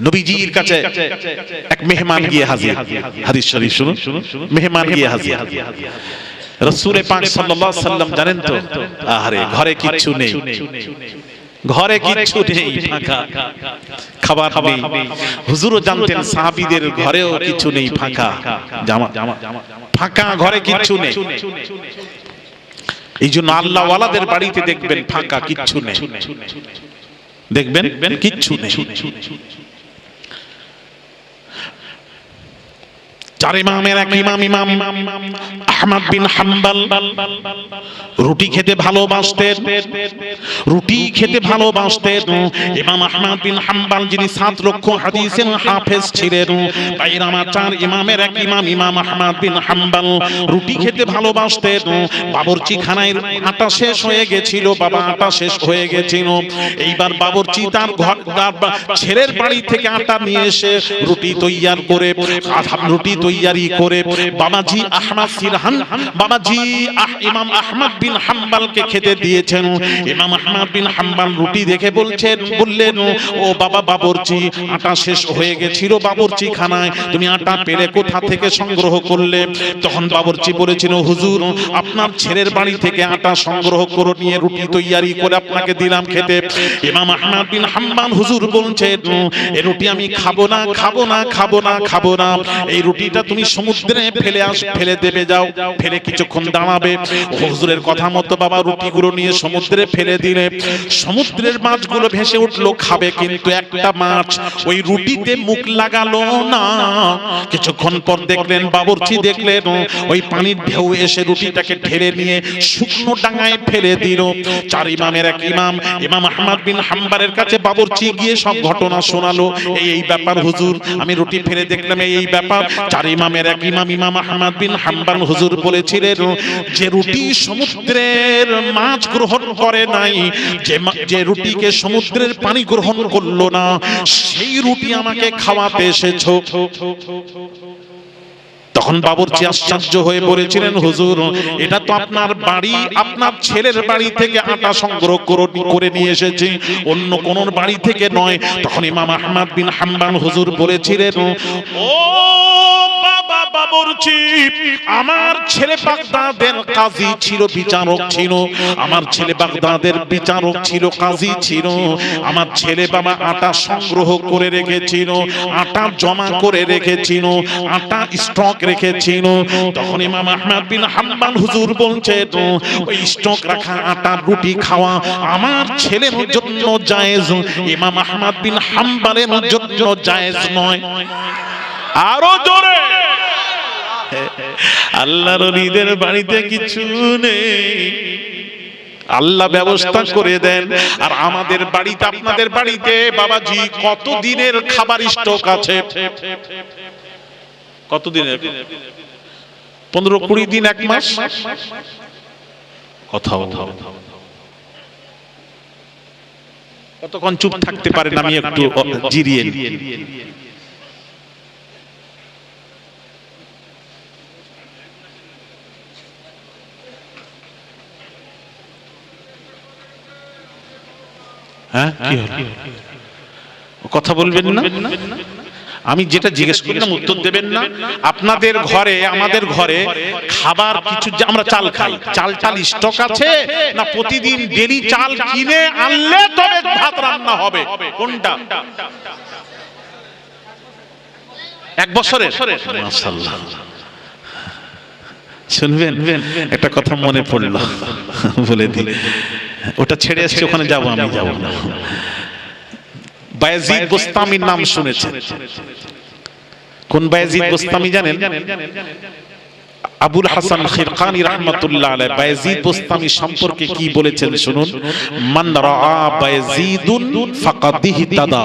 নবীজির কাছে এক মেহমান গিয়ে হাজির। হাদিস শরীফ শুনুন, মেহমান গিয়ে হাজির। রাসূল পাক সাল্লাল্লাহু আলাইহি সাল্লাম জানেন তো, আরে ঘরে কিচ্ছু নেই, ঘরে কিচ্ছু নেই, ফাঁকা, খাবার নেই। হুজুরও জানতেন সাহাবীদের ঘরেও কিছু নেই, ফাঁকা, ফাঁকা, ঘরে কিচ্ছু নেই। এই জন্য আল্লাহ ওয়ালাদের বাড়িতে দেখবেন ফাঁকা, কিচ্ছু নেই, দেখবেন কিচ্ছু নেই। চার ইমামের এক ইমাম, ইমাম আহমদ বিন হাম্বল রুটি খেতে ভালোবাসতেন, রুটি খেতে ভালোবাসতেন। ইমাম আহমদ বিন হাম্বল যিনি 7 লক্ষ হাদিসের হাফেজ ছিলেন, বাইরে আমার চার ইমামের এক ইমাম, ইমাম আহমদ বিন হাম্বল রুটি খেতে ভালোবাসতেন। বাবুর্চি খানায় আটা শেষ হয়ে গেছিল, বাবা আটা শেষ হয়ে গেছিল। এইবার বাবুর্চি তার ছেলের বাড়ি থেকে আটা নিয়ে এসে রুটি তৈয়ার করে, রুটি তৈয়ারি করে বাবাজি আহমদ সিরহান, বাবাজি ইমাম আহমদ বিন হাম্বলকে খেতে দিয়েছেন। ইমাম আহমদ বিন হাম্বল রুটি দেখে বললেন, ও বাবা বাবুর্চি, আটা শেষ হয়ে গেছিল বাবুর্চি খানায়, তুমি আটা পেলে কোথা থেকে সংগ্রহ করলে? তখন বাবুর্চি বলেছিল, হুজুর আপনার ছেলের বাড়ি থেকে আটা সংগ্রহ করে নিয়ে রুটি তৈয়ারি করে আপনাকে দিলাম খেতে। ইমাম আহমদ বিন হাম্বল হুজুর বলছেন, এই রুটি আমি খাবো না, খাবো না, খাবো না, খাবো না। এই রুটিটা তুমি সমুদ্রে ফেলে দেবে, যাও, ফেলে কিছুক্ষণ দাঁড়াবে। হুজুরের কথা মতো বাবা রুটিগুলো নিয়ে সমুদ্রে ফেলে দিলে সমুদ্রের মাছগুলো ভেসে উঠলো, খাবে, কিন্তু একটা মাছ ওই রুটিতে মুখ লাগালো না। কিছুক্ষণ পর দেখলেন, বাবুর্চি দেখলেন ওই পানির ঢেউ এসে রুটিটাকে ঢেলে নিয়ে শুকনো ডাঙায় ফেলে দিল। চার ইমামের এক ইমাম, ইমাম আহমদ বিন হাম্বলের কাছে বাবুর্চি গিয়ে সব ঘটনা শোনালো, এই ব্যাপার হুজুর, আমি রুটি ফেলে দেখলাম, এই ব্যাপার। চার ইমামের এক ইমাম, ইমাম আহমদ বিন হাম্বল হুজুর বলেছিলেন, যে রুটি সমুদ্রের মাছ গ্রহণ করে নাই, যে রুটিকে সমুদ্রের পানি গ্রহণ করলো না, সেই রুটি আমাকে খাওয়াতে এসেছো। তখন বাবুর্চি আশ্চর্য হয়ে বলেছিলেন, হুজুর এটা তো আপনার বাড়ি, আপনার ছেলের বাড়ি থেকে আটা সংগ্রহ করে নিয়ে এসেছি, অন্য কোন বাড়ি থেকে নয়। তখন ইমাম আহমদ বিন হাম্বল হুজুর বলেছিলেন, ও বাবা বাবুর্চি, আমার ছেলে বাগদাদের কাজী ছিল, বিচারক ছিল, আমার ছেলে বাগদাদের বিচারক ছিল, কাজী ছিল। আমার ছেলে বাবা আটা সংগ্রহ করে রেখেছিল, আটা জমা করে রেখেছিল, আটা স্টক রেখেছিল। তখন ইমাম আহমদ বিন হাম্বল হুজুর বলছেন, ওই স্টক রাখা আটার রুটি খাওয়া আমার ছেলের জন্য জায়েজ, ইমাম আহমদ বিন হাম্বলের জন্য জায়েজ নয়। আরো জোরে, আল্লাহর ওলিদের বাড়িতে কিছু নেই, আল্লাহ ব্যবস্থা করে দেন। আর আমাদের বাড়িতে, আপনাদের বাড়িতে বাবাজি কত দিনের খাবার স্টক আছে? কত দিনের? 15-20 দিন, 1 মাস। কথাও কতক্ষণ চুপ থাকতে পারেন? আমি একটু জিরিয়ে নিই। হ্যাঁ, কি হলো? কথা বলবেন না? আমি যেটা জিজ্ঞেস করলাম উত্তর দেবেন না। আপনাদের ঘরে, আমাদের ঘরে খাবার কিছু, আমরা চাল খাই, চাল স্টক আছে না প্রতিদিন ডেলি চাল কিনে আনলে তবে ভাত রান্না হবে? কোনটা? 1 বছরের? মাশাআল্লাহ। শুনবেন, একটা কথা মনে পড়লো, বলে দিই। ওটা ছেড়ে এসছে, ওখানে যাবো, আমি যাবো না। বায়েজিদ বোস্তামির নাম শুনেছেন? কোন বায়েজিদ বোস্তামি জানেন? আবুল হাসান খিরকানি রাহমাতুল্লাহ আলাইহি বায়েজিদ বোস্তামি সম্পর্কে কি বলেছেন শুনুন। মান রাআ বায়েজিদুন ফাকাদ ইহতাদা,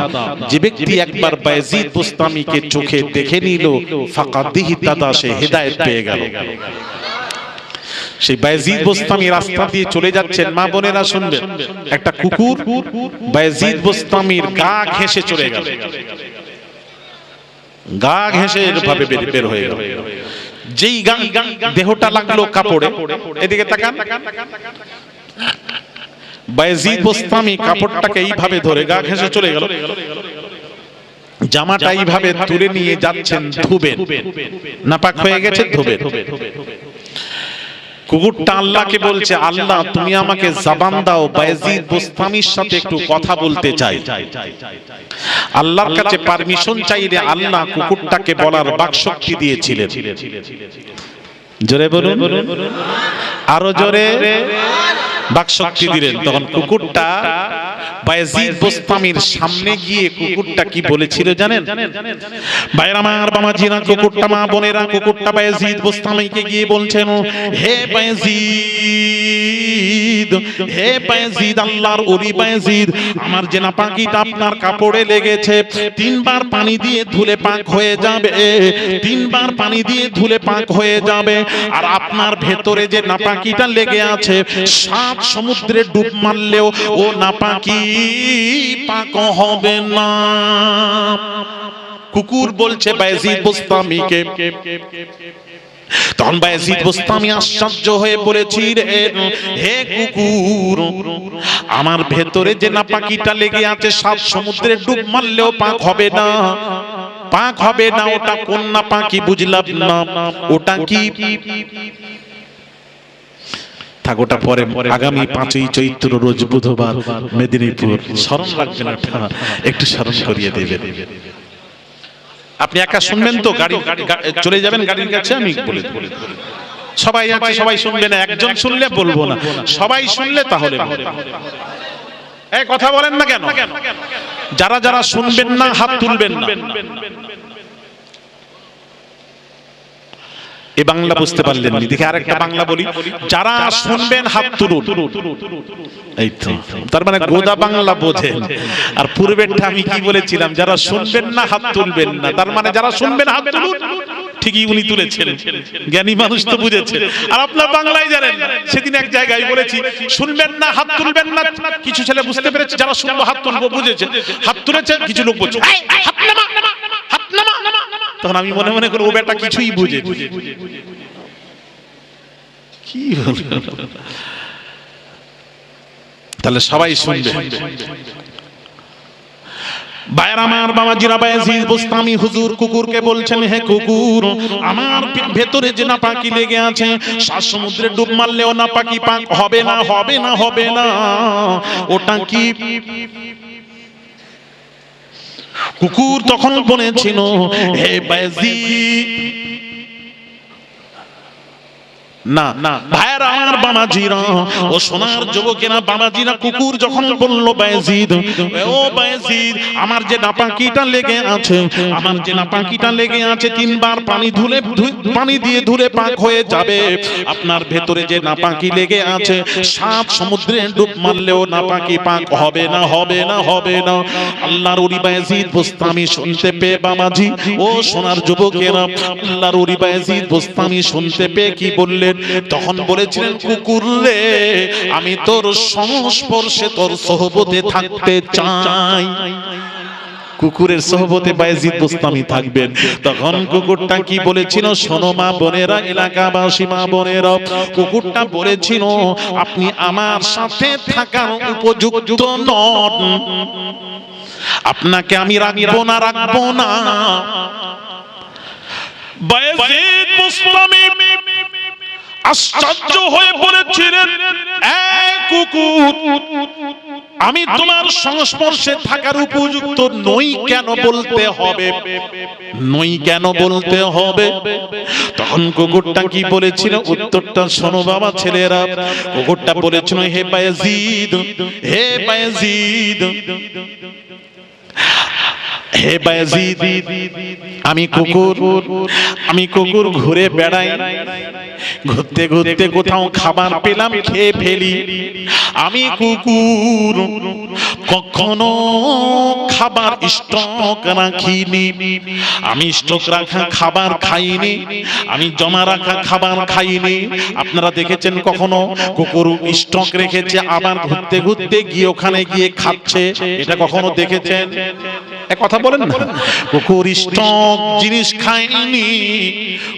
যে ব্যক্তি একবার বায়েজিদ বোস্তামিকে চোখে দেখে নিল, ফাকাদ ইহতাদা, সে হেদায়েত পেয়ে গেল। সেই বায়েজিদ বোস্তামি রাস্তা দিয়ে চলে যাচ্ছেন, মা বোনেরা শুনবেন, একটা কুকুর বায়েজিদ বোস্তামির গা ঘেঁষে চলে গেল, গা ঘেঁষে এভাবে বের হয়ে গেল। যেই দেহটা লাগলো কাপড়ে, এদিকে তাকান, বায়েজিদ বোস্তামি কাপড়টাকে এইভাবে ধরে গা ঘেঁষে চলে গেল। জামাটা এইভাবে তুলে নিয়ে যাচ্ছেন ধুবেন, নাপাক হয়ে গেছে ধুবেন। কুকুরটা আল্লাহকে বলছে, আল্লাহ তুমি আমাকে জবান দাও, বায়েজিদ বোস্তামির সাথে একটু কথা বলতে চাই। আল্লাহর কাছে পারমিশন চাইলে আল্লাহ কুকুরটাকে বলার বাকশক্তি দিয়েছিলেন। জোরে বলুন, আরো জোরে। বাকশক্তি দিলেন। তখন কুকুরটা বায়েজিদ বোস্তামির সামনে গিয়ে কুকুরটা কি বলেছিল জানেন? ভাইরা আমার, বাবাজিরা, কুকুরটা, মা বোনেরা, কুকুরটা বায়েজিদ বোস্তামিকে গিয়ে বলছেন, হে বায়েজিদ, হে বায়েজিদ, আল্লাহর ওলি বায়েজিদ, আমার যে নাপাকিটা আপনার কাপড়ে লেগেছে, 3 বার পানি দিয়ে ধুলে পাক হয়ে যাবে, 3 বার পানি দিয়ে ধুলে পাক হয়ে যাবে। আর আপনার ভেতরে যে নাপাকিটা লেগে আছে, 7 সমুদ্রে ডুব মারলেও ও নাপাকি পাক হবে না। কুকুর বলছে বায়েজিদ বোস্তামিকে। তখন বায়েজিদ বোস্তামি আশ্চর্য হয়ে বলেছিল, হে কুকুর, আমার ভেতরে যে নাপাকিটা লেগে আছে 7 সমুদ্রে ডুব মারলেও পাক হবে না, পাক হবে না। ওটা কোন নাপাকি বুঝলাম না, ওটা কি? থাকোটা পরে আগামী 5ই চৈত্র রোজ বুধবার মেদিনীপুর, স্মরণ রাখবেন, একটু স্মরণ করিয়ে দেবেন। আপনি একা শুনবেন তো? গাড়ি চলে যাবেন গাড়ির কাছে, আমি বলে সবাই আছে, সবাই শুনবে না, একজন শুনলে বলবো না, সবাই শুনলে তাহলে এই কথা বলেন না কেন? যারা যারা শুনবেন না হাত তুলবেন না। এই বাংলা বুঝতে পারলেন না? দেখে আরেকটা বাংলা বলি, যারা শুনবেন হাত তুলুন। এই তো, তার মানে গোদা বাংলা বোঝেন। আর পূর্বেরটা আমি কি বলেছিলাম? যারা শুনবেন না হাত তুলবেন না, তার মানে যারা শুনবেন হাত তুলুন। ঠিকই উনি তুলেছেন, জ্ঞানী মানুষ তো বুঝেছে। আর আপনার বাংলায় জানেন, সেদিন এক জায়গায় বলেছি শুনবেন না হাত তুলবেন না, কিছু ছেলে বুঝতে পেরেছে, যারা শুনবো হাত তুলবো বুঝেছে, হাত তুলেছে। কিছু লোক বলছে হাত নামা, হাত নামা। তখন আমি মনে মনে করি ও বেটা কিছুই বুঝে কি হলো। তাহলে সবাই শুনবে। ভাইরা আমার, বাবাজিরা, বায়েজিদ বোস্তামি হুজুর কুকুরকে বলছেন, হে কুকুর, আমার ভেতরে যে নাপাকি লেগে আছে, 7 সমুদ্রে ডুব মারলেও নাপাকি পাক হবে না, হবে না, হবে না। ওটা কি? কুকুর তখন বলেছিল, হে বায়েজিদ, না না ভাইরা আমার, বাবাজিরা, ও সোনার যুবকেরা, বাবাজিরা, কুকুর যখন বলল বায়েজিদ, ও বায়েজিদ, আমার যে নাপাকিটা লেগে আছে, আমার যে নাপাকিটা লেগে আছে, 3 বার পানি দিয়ে ধুলে পাক হয়ে যাবে। আপনার ভেতরে যে নাপাকি লেগে আছে, 7 সমুদ্রে ডুব মারলেও নাপাকি পাক হবে না, হবে না, হবে না। আল্লাহর ওলি বায়েজিদ বোস্তামি শুনতে পেয়ে, বাবাজি, ও সোনার যুবকেরা, আল্লাহর ওলি বায়েজিদ বোস্তামি শুনতে পেয়ে কি বললেন? তখন বলেছিলেন, কুকুর রে, আমি তোর সংস্পর্শে, তোর সোহবতে থাকতে চাই। কুকুরের সোহবতে বায়েজিদ বোস্তামি থাকবেন। তখন কুকুরটা কি বলেছিল? শোনো মা বোনেরা, এলাকাবাসী মা বোনেরা, কুকুরটা বলেছিল, আপনি আমার সাথে থাকার উপযুক্ত নন, আপনাকে আমি রাখবো না, রাখবো না। বায়েজিদ বোস্তামি আশ্চর্য হয়ে বলেছিলেন, এই কুকুর, আমি তোমার সংস্পর্শে থাকার উপযুক্ত নই কেন বলতে হবে? নই কেন বলতে হবে? তখন কুকুরটা কি বলেছিল? উত্তরটা শোনো বাবা ছেলেরা। কুকুরটা বলেছিল, হে বায়েজিদ, হে বায়েজিদ, হে বায়েজিদ, আমি কুকুর ঘুরে বেড়াই, ঘুরতে ঘুরতে কোথাও খাবার পেলাম খেয়ে ফেলি। আমি কুকুর কখনো খাবার স্টক রাখিনি, আমি স্টক রাখা খাবার খাইনি, আমি জমা রাখা খাবার খাইনি। আপনারা দেখেছেন কখনো কুকুর স্টক রেখেছে, আবার ঘুরতে ঘুরতে গিয়ে ওখানে গিয়ে খাচ্ছে? এটা কখনো দেখেছেন? কথা বলেন না। কুকুর স্টক জিনিস খায়নি।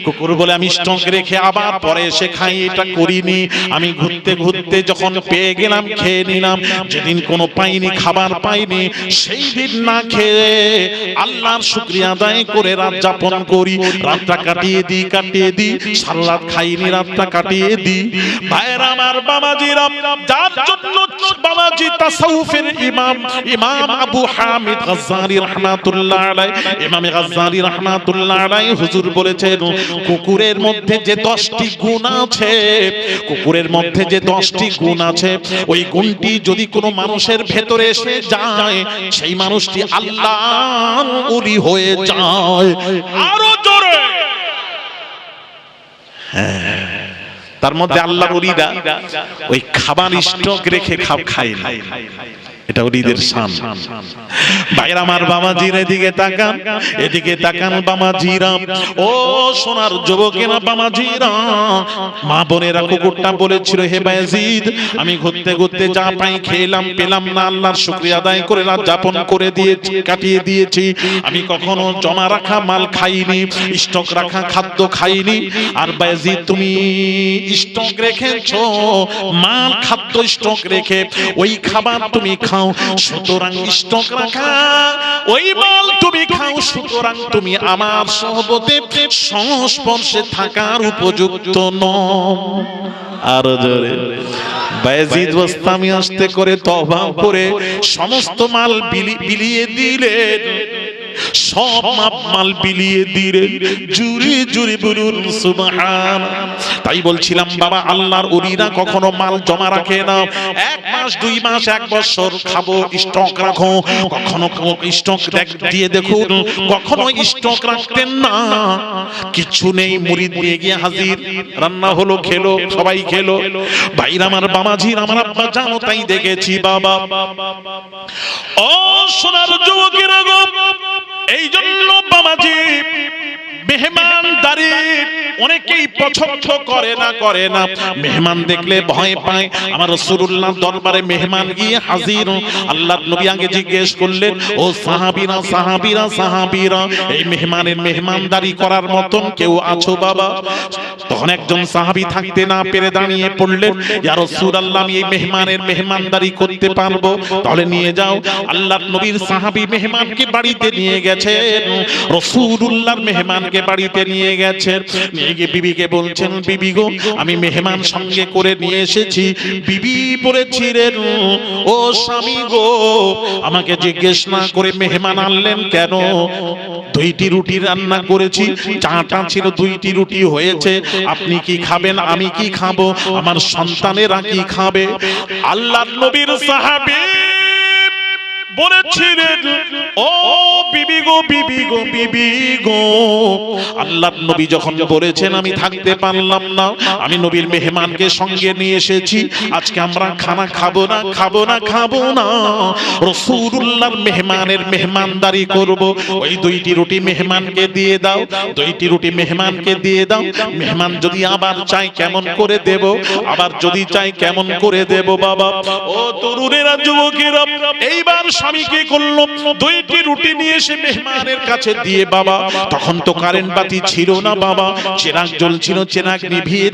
কুকুর বলে, আমি স্টক রেখে আবার পরে এসে খাই, এটা করিনি। আমি ঘুরতে ঘুরতে যখন পেয়ে গেলাম খেয়ে নিলাম, যেদিন কোনো পাইনি খাবার পাইনি, সেই দিন না খেয়ে আল্লাহর শুকরিয়া আদায় করে রাত যাপন করি, রাতটা কাটিয়ে দিই, সারা রাত খাইনি, রাতটা কাটিয়ে দিই। ভাইরা আমার, বাবাজিরা, যার জন্য বাবাজি তাসাউফের ইমাম আবু হামিদ গাজ্জালি রাহমাতুল্লাহ আলাইহি, ইমাম গাজ্জালি রাহমাতুল্লাহ আলাইহি হুজুর বলেছেন, কুকুরের মধ্যে যে 10টি গুণ আছে, কুকুরের মধ্যে যে 10টি গুণ আছে, ওই গুণটি যদি কোনো মানুষের ভেতরে এসে যায়, সেই মানুষটি আল্লাহর ওলি হয়ে যায়। আরো জোরে। তার মধ্যে আল্লাহর ওলিরা ওই খাবার স্টক রেখে খায় না, এটা ওলিদের শান। ভাইরা আমার, বাবাজিরা এদিকে তাকান বাবাজিরা, ও সোনার যুবকেরা, বাবাজিরা, মা বোনেরা, কুকুরটা বলেছিল, হে বায়েজিদ, আমি ঘুরতে যা পাই খেলাম, পেলাম না, আল্লাহর শুকরিয়া আদায় করে রাত যাপন করে দিয়েছি, কাটিয়ে দিয়েছি। আমি কখনো জমা রাখা মাল খাইনি, স্টক রাখা খাদ্য খাইনি। আর বায়েজিদ, তুমি স্টক রেখেছো, মাল খাদ্য স্টক রেখে ওই খাবার তুমি খাও, সুতরাং স্টক রাখা ওই মাল তুমি খাও, সুতরাং তুমি আমার সহবতে সংস্পর্শে থাকার উপযুক্ত নও। আর জোরে। বায়েজিদ গোস্তামি আস্তে করে তওবা করে সমস্ত মাল বিলিয়ে দিলেন, সব মাল বিলিয়ে দিলেন। জুরি বলুন সুবহান। তাই বলছিলাম বাবা, আল্লাহর ওলিরা কখনো মাল জমা রাখে না। 1 মাস 2 মাস 1 বছর খাবো, স্টক রাখো। কখনো স্টক দিয়ে দেখুন, কখনো স্টক রাখতেন না। কিছু নেই, মুরিদ নিয়ে গিয়ে হাজির, রান্না হলো, খেলো, সবাই খেলো। ভাইরা আমার, বাবাজির, আমার আব্বা জানো, তাই দেখেছি বাবা। ও সোনার যুবকেরা গো, এই জন্য বাবাজি মেহমানদারি অনেকেই পছন্দ করে না। মেহমান দেখলে ভয় পায়। আমার রাসূলুল্লাহ দরবারে মেহমান গিয়ে হাজির, আল্লাহর নবী আগে জিজ্ঞেস করলেন, ও সাহাবীরা, এই মেহমানের মেহমানদারি করার মতন কেউ আছো বাবা? তখন একজন সাহাবী থাকতে না পেরে দাঁড়িয়ে পড়লেন, ইয়া রাসূলুল্লাহ, আমি এই মেহমানের মেহমানদারি করতে পারবো। তাহলে নিয়ে যাও। আল্লাহর নবীর সাহাবী মেহমানকে বাড়িতে নিয়ে গেছেন, রাসূলুল্লাহর মেহমানকে বাড়িতে নিয়ে গেছেন। নিয়ে গিয়ে বিবিকে বলছেন, বিবি গো, আমি মেহমান সঙ্গে করে নিয়ে এসেছি। বিবি বলেছিলেন, ও স্বামী গো, আমাকে জিজ্ঞেস না করে মেহমান আনলেন কেন? 2টি রুটি রান্না করেছি, চাটা ছিল, 2টি রুটি হয়েছে। আপনি কি খাবেন? আমি কি খাবো? আমার সন্তানেরা কি খাবে? আল্লাহর নবীর সাহাবী বলেছিলেন, ও বিবি গো, আল্লাহর নবী যখন বলেছেন আমি থাকতে পারলাম না, আমি নবীর মেহমানকে সঙ্গে নিয়ে এসেছি, আজকে আমরা খানা খাবো না, রাসূলুল্লাহর মেহমানের মেহমানদারি করব। ওই 2টি রুটি মেহমানকে দিয়ে দাও, 2টি রুটি মেহমানকে দিয়ে দাও। মেহমান যদি আবার চাই কেমন করে দেব, আবার যদি চাই কেমন করে দেব বাবা? ও তরুণেরা, যুবকেরা, এইবার স্বামী কি করলো? 2টি রুটি নিয়ে এসে মেহমানের কাছে দিয়ে বাবা, তখন তো কারেন্ট বাতি ছিল না বাবা, চিরাগ জ্বলছিল, চিরাগ নিভিয়ে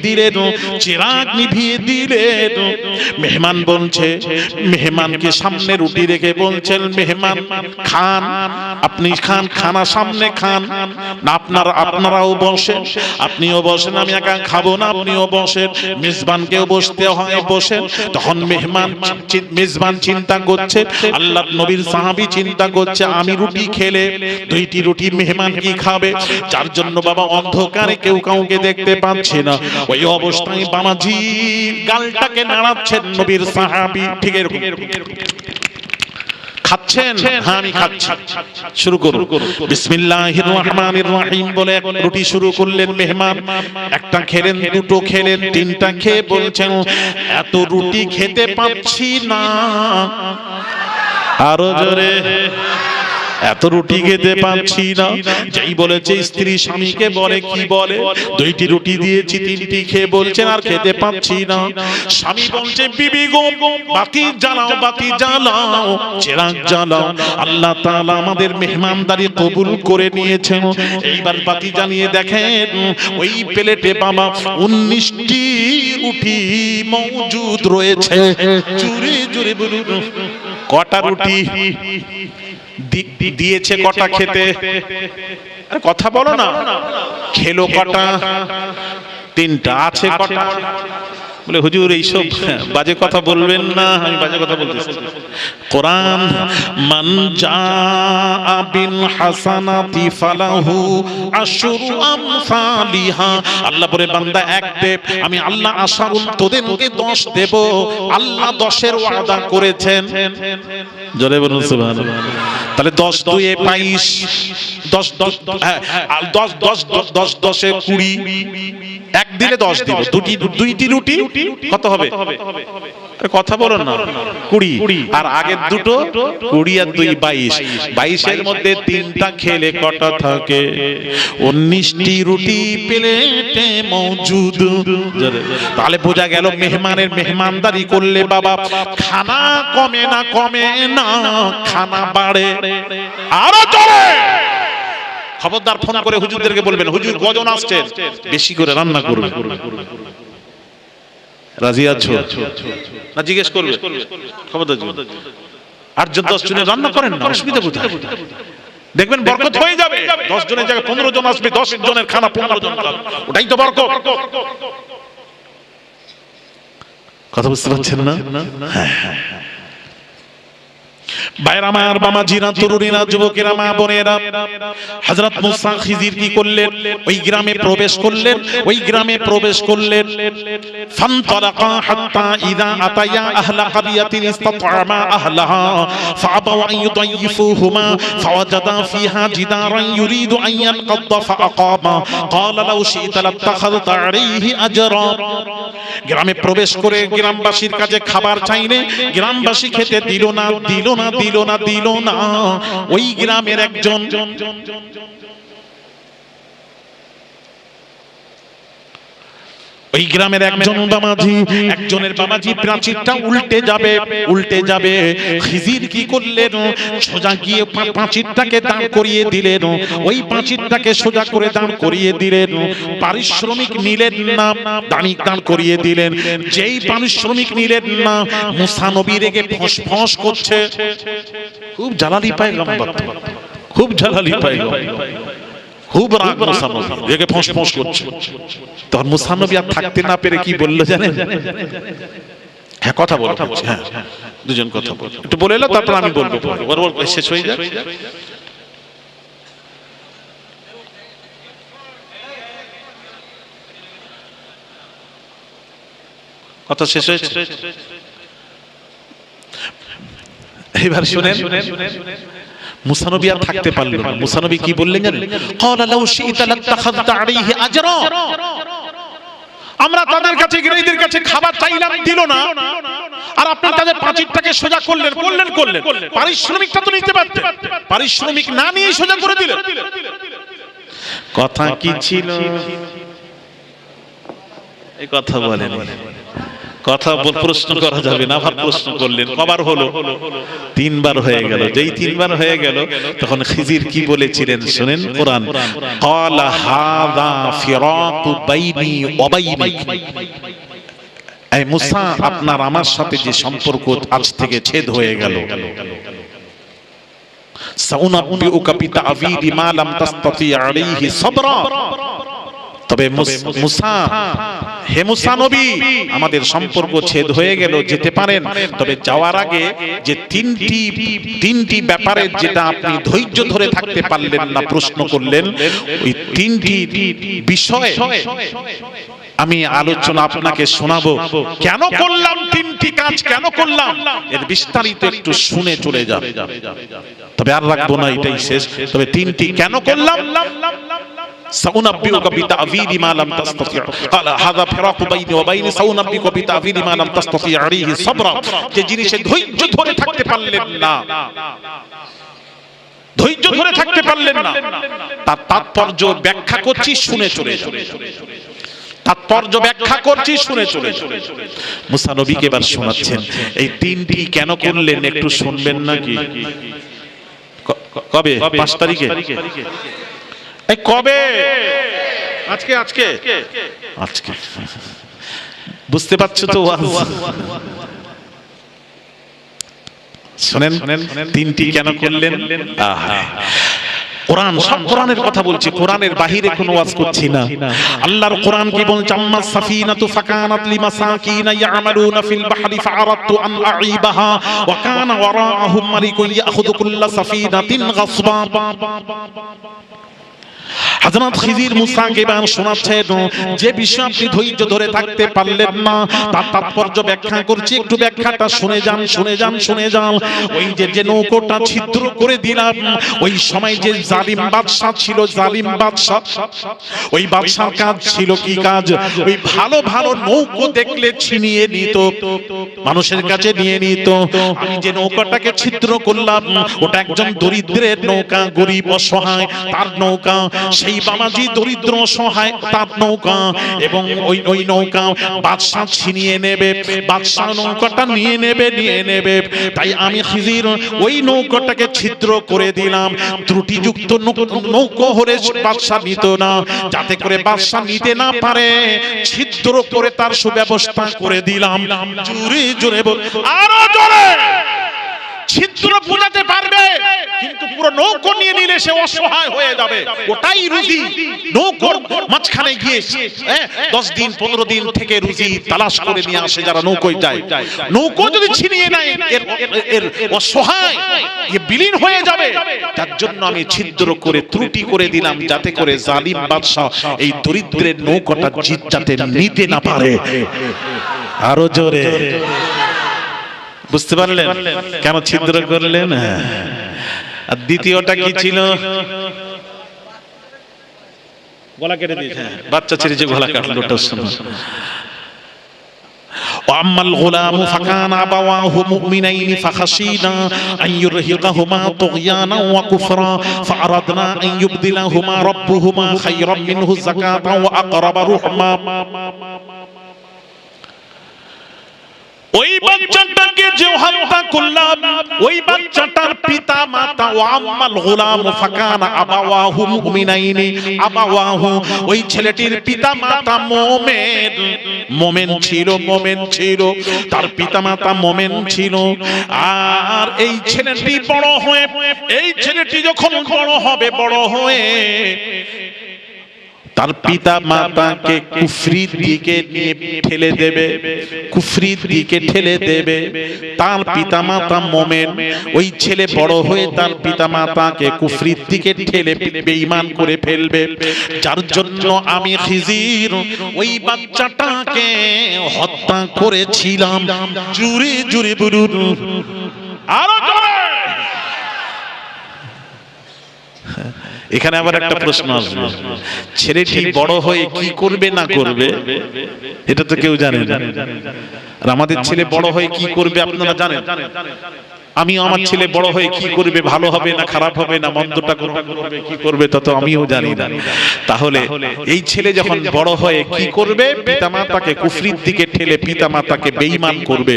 দিলেন। মেহমান বলছে, মেহমানকে সামনে রুটি রেখে বলছেন, মেহমান খান, আপনি খান, খানা সামনে খান না, আপনারাও বসেন, আপনিও বসেন, আমি একা খাবো না, আপনিও বসেন, মেজবানকেও বসতে হয়, বসেন। তখন মেজবান চিন্তা করছে, আল্লাহর নবীর সাহাবী চিন্তা করছে, আমি রুটি খেলে 2টি রুটি মেহমান কি খাবে? যার জন্য বাবা অন্ধকারে কেউ কাউকে দেখতে পাচ্ছে না। ওই অবস্থায় বাবাজি গালটাকে নাড়াচ্ছেন নবীর সাহাবী, ঠিক এরকম খাচ্ছেন। হ্যাঁ, আমি খাচ্ছি, শুরু করুন। বিসমিল্লাহির রহমানির রহিম বলে রুটি শুরু করলেন মেহমান। একটা খেলেন, 2টো খেলেন, 3টা খেয়ে বলছেন, এত রুটি খেতে পাচ্ছি না। আরো জোরে, এত রুটি খেতে পাচ্ছি না। যেই বলেছে স্ত্রী স্বামীকে বলে, কি বলে? 2টি রুটি দিয়েছি, 3টি খেয়ে বলছেন আর খেতে পাচ্ছি না। স্বামী বলছে, বিবি গো, বাতি জ্বালাও, চিরাগ জ্বালাও। আল্লাহ তাআলা আমাদের মেহমানদারি কবুল করে নিয়েছেন। এইবার বাতি জ্বালিয়ে দেখেন, ওই প্লেটে বাবা 19টি রুটি মওজুদ রয়েছে। জোরে বলুন, কটা রুটি দিয়েছে কটা খেতে? কথা বলো না। খেলো কটা? তিনটা। আছে কটা? বলে হুজুর এইসব বাজে কথা বলবেন না, আমি বাজে কথা বলতেছি। কোরআন মান জাআ বিল হাসানাতি ফালাহু আশরু আমসালিহা, আল্লাহ বলে বান্দা এক দে, আমি আল্লাহ আশারুন তোদেরকে 10 দেব। আল্লাহ 10-এর ওয়াদা করেছেন। জোরে বলুন সুবহানাল্লাহ। তাহলে 10 2 22, 10 10 10 এ 20, এক দিলে 10 দিব। দুইটি রুটি কত হবে? কথা বলো না। 20 আর আগের দুটো 20 আর 2 22। 22 এর মধ্যে তিনটা খেলে কটা থাকে? 19টি রুটি প্লেটে মওজুদ। তাহলে বোঝা গেল মেহমানের মেহমানদারি করলে বাবা খানা কমে না, কমে না, খানা বাড়ে। আরো জোরে খবরদার ফোন করে হুজুরদেরকে বলবেন, হুজুর গজন আসছে, বেশি করে রান্না করবেন। রাজি আছো না? জিজ্ঞেস করবে। খবরদার আর যদি 10 জনের রান্না করেন না, অসুবিধা কোথায়? দেখবেন বরকত হয়ে যাবে। 10 জনের জায়গায় 15 জন আসবে, 10 জনের খানা 15 জন খাবে, ওটাই তো বরকত। কথা বুঝতে পারছেন না? ভাইরা আমার, বামাজিরা, তরুণীরা, যুবকেরা, মা বোনেরা, হযরত মুসা খিজির কি করলেন? ওই গ্রামে প্রবেশ করলেন। ওই গ্রামে প্রবেশ করলেন। ফানতালাকা হাত্তা ইযা আতায়া আহলা কারিয়াতিন ইসতাতআমা আহলাহা ফাআবাউ আন ইউদাইফুহুমা ফাওয়াজাদা ফিহা জিদারান ইউরিদু আন ইয়ানকাদ্দা ফাআকামা ক্বালা লাউ শি'তা লাত্তাখাযতা আলাইহি আজরা। গ্রামে প্রবেশ করে গ্রামবাসীর কাছে খাবার চাইলে গ্রামবাসী খেতে দিল না, দিল না, দিল না, দিল না। ওই গ্রামের একজন ওই গ্রামের একজনের বাবাজি প্রাচীরটা উল্টে যাবে। খিজির কি করলেন? সোজা গিয়ে প্রাচীরটাকে দাঁড় করিয়ে দিলেন। ওই প্রাচীরটাকে সোজা করে দাঁড় করিয়ে দিলেন। পারিশ্রমিক নিলেন না, দাঁড় করিয়ে দিলেন। যেই পারিশ্রমিক নিলেন না, মুসা নবী রেগে ফসফস করছে। খুব জ্বালালি পয়গম্বর, খুব জ্বালালি পয়গম্বর, খুব রাগ মুসা নবী, রেগে ফসফস করছে। তখন মুসা নবী আর থাকতে না পেরে কি বললো জানেন? হ্যাঁ কথা বলো, হ্যাঁ দুজন কথা বলো, একটু বলে এলো, তারপর আমি বলবো, শেষ হয়ে যাক। কথা শেষ হয়েছে, এবার শুনেন। মুসা নবী আর থাকতে পারল না। মুসা নবী কি বললেন জানেন? ক্বালা লাউ শি'তা লাত্তাখাযতা আলাইহি আজরা। আমরা তাদের কাছে গিরাইদের কাছে খাবার চাইলাম, দিল না, আর আপনার তাদের পাঁচিরটাকে সোজা করলেন। পারিশ্রমিকটা তো নিতে পারতেন, পারিশ্রমিক না নিয়ে সোজা করে দিলেন। কথা কি ছিল? এই কথা বলেন। কথা প্রশ্ন করা যাবে না, আবার প্রশ্ন করলেন। কবার হলো? 3 বার হয়ে গেল। যেই 3 বার হয়ে গেল, তখন খিজির কি বলেছিলেন শুনেন কোরআন। ক্বালা হাযা ফিরাকু বাইনি ওয়া বাইনিক। এই মুসা, আপনার আমার সাথে যে সম্পর্ক আজ থেকে ছেদ হয়ে গেল। সাউনাব্বিউকা বিতা'বিলি মা লাম তাসতাতি আলাইহি সাবরা। তবে মুসা, হে মুসা নবী, আমাদের সম্পর্ক ছেদ হয়ে গেল, যেতে পারেন। তবে যাওয়ার আগে যে তিনটি ব্যাপারে যেটা আপনি ধৈর্য ধরে থাকতে পারলেন না, প্রশ্ন করলেন, ওই 3টি বিষয় আমি আলোচনা আপনাকে শোনাবো। কেন করলাম 3টি কাজ, কেন করলাম, এর বিস্তারিত একটু শুনে চলে যান। তবে আর রাখবো না, এটাই শেষ। তবে 3টি কেন করলাম। সাউনাব্বিউকা বিতা'বিলি মা লাম তাসতাতি', ক্বালা হাযা ফিরাকু বাইনি ওয়া বাইনি, সাউনাব্বিউকা বিতা'বিলি মা লাম তাসতাতি' আলাইহি সাবরা। যে জিনিসে ধৈর্য ধরে থাকতে পারলেন না, ধৈর্য ধরে থাকতে পারলেন না, তার তাৎপর্য ব্যাখ্যা করছি, শুনে চলে যান। তাৎপর্য ব্যাখ্যা করছি, শুনে চলে যান। মুসা নবীকে এবার শোনাচ্ছেন এই 3টি কেন করলেন, একটু শুনবেন নাকি? কবে? 5 তারিখে? কবে? আজকে বুঝতে পারছো তো? শুনেন তিনটি কেন করলেন? কোরআন, সব কোরআনের কথা বলছি, কোরআনের বাহিরে কোনো ওয়াজ করছি না। আল্লাহর কোরআন কি বলছে? আম্মা সাফিনাতু ফাকানাত লিমাসাকিন ইয়ামালুনা ফিল বাহরি ফাআরাদতু আন আ'ইবাহা ওয়া কানা ওয়ারাআহুম মালিকুন ইয়াখুযু কুল্লা সাফিনাতিন গাসবা। হযরত খিজির মুসাকে বয়ান শোনাচ্ছেন, যে বিষয় আপনি ধৈর্য ধরে থাকতে পারলেন না তার তাৎপর্য ব্যাখ্যা করছি, একটু ব্যাখ্যাটা শুনে যান। ওই যে নৌকোটা ছিদ্র করে দিলাম, ওই সময় যে জালিম বাদশা ছিল, ওই বাদশার কাজ ছিল কি কাজ? ওই ভালো ভালো নৌকো দেখলে ছিনিয়ে নিত, মানুষের কাছে নিয়ে নিত। আমি যে নৌকাটাকে ছিদ্র করলাম ওটা একজন দরিদ্রের নৌকা, গরিব অসহায় তার নৌকা, সেই বাবাজি দরিদ্র অসহায় তার নৌকা, এবং ওই নৌকা বাদশা ছিনিয়ে নেবে, বাদশা নৌকাটা নিয়ে নেবে। তাই আমি খিজির ওই নৌকাটাকে ছিদ্র করে দিলাম, ত্রুটিযুক্ত নৌকো হলে বাদশা নিত না, যাতে করে বাদশা নিতে না পারে ছিদ্র করে তার সুব্যবস্থা করে দিলাম। জোরে জোরে বল, আরো জোরে। ছিদ্র বোঝাতে পারবে কিন্তু পুরো নৌকো নিয়ে নিলে সে অসহায় হয়ে যাবে, ওটাই রুজি। নৌকোর মাঝখানে গিয়ে 10 দিন 15 দিন থেকে রুজি তালাশ করে নিয়ে আসে যারা নৌকোয় যায়। নৌকো যদি ছিনিয়ে নেয় এর অসহায় বিলীন হয়ে যাবে। তার জন্য আমি ছিদ্র করে ত্রুটি করে দিলাম, যাতে করে জালিম বাদশা এই দরিদ্রের নৌকোটা যাতে নিতে না পারে। আরো জোরে। বুঝতে পারলেন কেন ছিদ্র করলেন? আর দ্বিতীয়টা কি ছিল? গলা কেটে দিয়েছে, বাচ্চা ছেড়ে যে গলা কাটলো ওটা শুনো। وأما الغلام فكان أبواه مؤمنين فخشينا أن يرهقهما طغيانا وكفرا فأردنا أن يبدلهما ربهما خيرا منه زكاة وأقرب رحما। ওই বাচ্চাটাকে যে হত্যা করলাম ওই বাচ্চাটার পিতা মাতা, ওয়াম্মাল গোলাম ফাকানা আবাওয়াহু মুমিনাইনি, আবাওয়াহু ওই ছেলেটির পিতা মাতা মুমিন ছিল, তার পিতা মাতা মুমিন ছিল। আর এই ছেলেটি বড় হয়ে, এই ছেলেটি যখন বড় হয়ে তার পিতা মাতাকে কুফরির দিকে ঠেলে দেবে, তার পিতা মাতা মুমিন, ওই ছেলে বড় হয়ে তার পিতা মাতাকে কুফরির দিকে ঠেলে বেঈমান করে ফেলবে। যার জন্য আমি খিজির ওই বাচ্চাটাকে হত্যা করেছিলাম। জোরে জোরে বলুন, আরো জোরে। এখানে আবার একটা প্রশ্ন আসবে, ছেলেটি বড় হয়ে কি করবে না করবে এটা তো কেউ জানে না। আর আমাদের ছেলে বড় হয়ে কি করবে আপনারা জানেন? আমি আমার ছেলে বড় হয়ে কি করবে, ভালো হবে না খারাপ হবে না মন্দটা করবে কি করবে তা তো আমিও জানি না। তাহলে এই ছেলে যখন বড় হয়ে কি করবে, পিতামাতাকে কুফরির দিকে ঠেলে পিতামাতাকে বেঈমান করবে,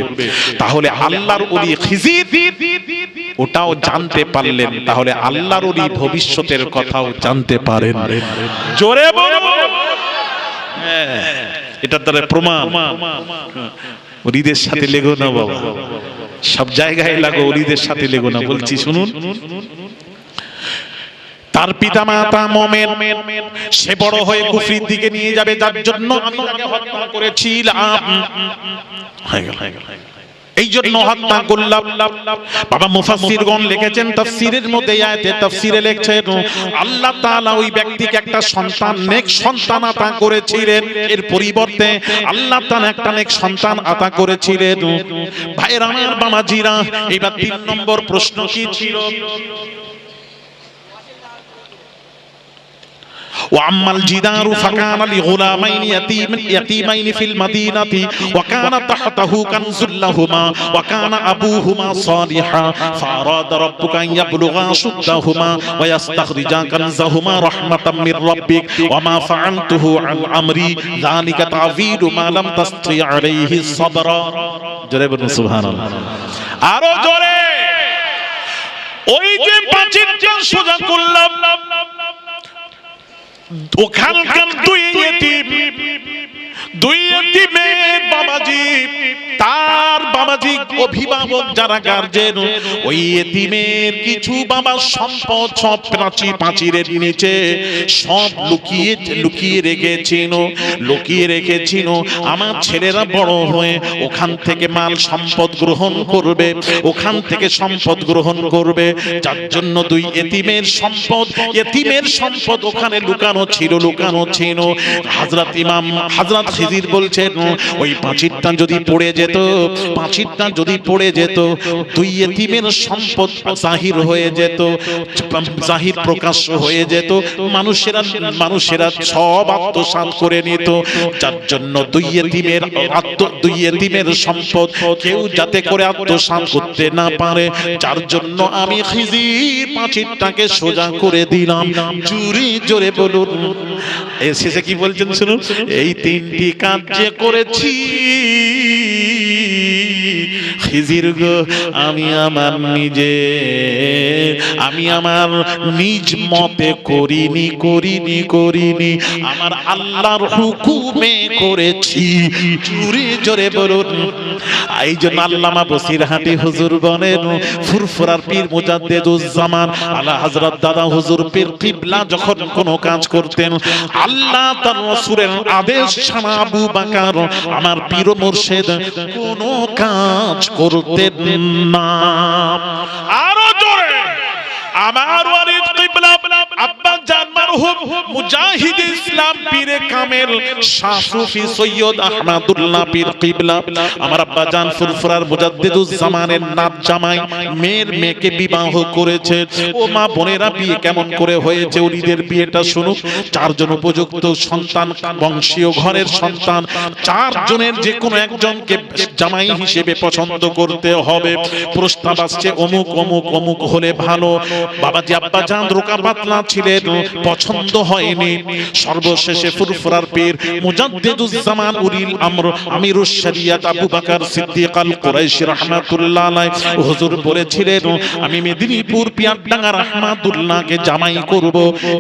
তাহলে আল্লাহর ওলি খিজির ওটাও জানতে পারলেন, তাহলে আল্লাহর ওলি ভবিষ্যতের কথাও জানতে পারেন। জোরে বলো, এটার দ্বারা প্রমাণ। ওলিদের সাথে লেগো না বাবা, সব জায়গায় লাগো, ওলিদের সাথে লেগো না। বলছি শুনুন, তার পিতা মাতা মুমিন, সে বড় হয়ে কুফরির দিকে নিয়ে যাবে, যার জন্য আমি তাকে হত্যা করেছিলাম। এই জন্য হত্যা করলাম। বাবা মুফাসসিরগণ লিখেছেন তাফসীরের মধ্যে, আয়াতে তাফসীরে লিখছেন আল্লাহ তাআলা ওই ব্যক্তিকে একটা সন্তান, নেক সন্তান আতা করেছিলেন। এর পরিবর্তে আল্লাহ তাআলা একটা নেক সন্তান আতা করেছিলেন। ভাইরা আমার, বাবাজিরা, এবার 3 নম্বর প্রশ্ন কি ছিল? وأما الجدار فكان لغلامين يتيمين في المدينة وكان تحته كنز لهما وكان أبوهما صالحا فأراد ربك أن يبلغا أشدهما ويستخرجا كنزهما رحمة من ربك وما فعلته عن أمري ذلك تعويل ما لم تستطع عليه صبرا। জোরে বলুন সুবহানাল্লাহ, আরো জোরে। ওই যে পাঁচিলটা সোজা করলাম, ওখানকার দুই এতিমের বাবাজি, তার বাবাজি অভিভাবক যারা গার্জেন, ওই এতিমের কিছু বাবার সম্পদ সব প্রাচীরের নিচে সব লুকিয়ে রেখেছিল। আমার ছেলেরা বড় হয়ে ওখান থেকে মাল সম্পদ গ্রহণ করবে, যার জন্য দুই এতিমের সম্পদ ওখানে লুকানো ছিল। হযরত খিজির বলছেন, ওই পাঁচিরটা যদি পড়ে যেত, দুই এতিমের সম্পদ জাহির প্রকাশ্য হয়ে যেত, মানুষেরা সব আত্মসাৎ করে নিত। যার জন্য দুই এতিমের সম্পদ কেউ যাতে করে আত্মসাৎ করতে না পারে, যার জন্য আমি খিজির পাঁচিরটাকে সোজা করে দিলাম। জোরে বলুন। এর শেষে কি বলছেন শুনুন, এই তিনটি কাজ যে করেছি খিজির গো, আমি আমার নিজ মতে করিনি, আমার আল্লাহর হুকুমে করেছি। জোরে বলুন। এই জন্য আল্লামা বসিরহাটি হুজুর বলেন, ফুরফুরার পীর মুজাদ্দিদুজ্জামান আলা হযরত দাদা হুজুর পীর কিবলা যখন কোন কাজ করতেন, আল্লাহ তার রাসূলের আদেশ ছাড়া আবু বকর আমার পীর মুর্শিদ কোন কাজ করতেন না। আরো জোরে আমার ওয়ারিদ কিবলা আব্বা জান মারহুম মুজাহিদ ইসলাম পীরে কামেল শাহ সুফি সৈয়দ আহমদুল্লাহ পীর কিবলা, আমার আব্বা জান ফুরফুরার মুজাদ্দিদুজ্জামানের নাত জামাই মেয়েকে বিবাহ করেছে। ও মা বোনেরা, বিয়ে কেমন করে হয়েছে? ওলিদের বিয়েটা শুনুন। চারজন উপযুক্ত সন্তান, বংশীয় ঘরের সন্তান, চারজনের যে কোনো একজনকে জামাই হিসেবে পছন্দ করতে হবে। প্রস্তাব আসছে অমুক হলে ভালো। বাবাজি আব্বা জান রোকা পাতলা ছিলেন, পছন্দ হয়নি। সর্বশেষে ফুরফুরার পীর মুজাদ্দিদুজ্জামান উলিল আমর আমিরুশ শরিয়ত আবু বকর সিদ্দিক আল কুরাইশি রাহমাতুল্লাহ আলাইহি হুজুর বলেছিলেন, আমি মেদিনীপুর পিয়ারডাঙ্গা রাহমাতুল্লাহকে জামাই করব।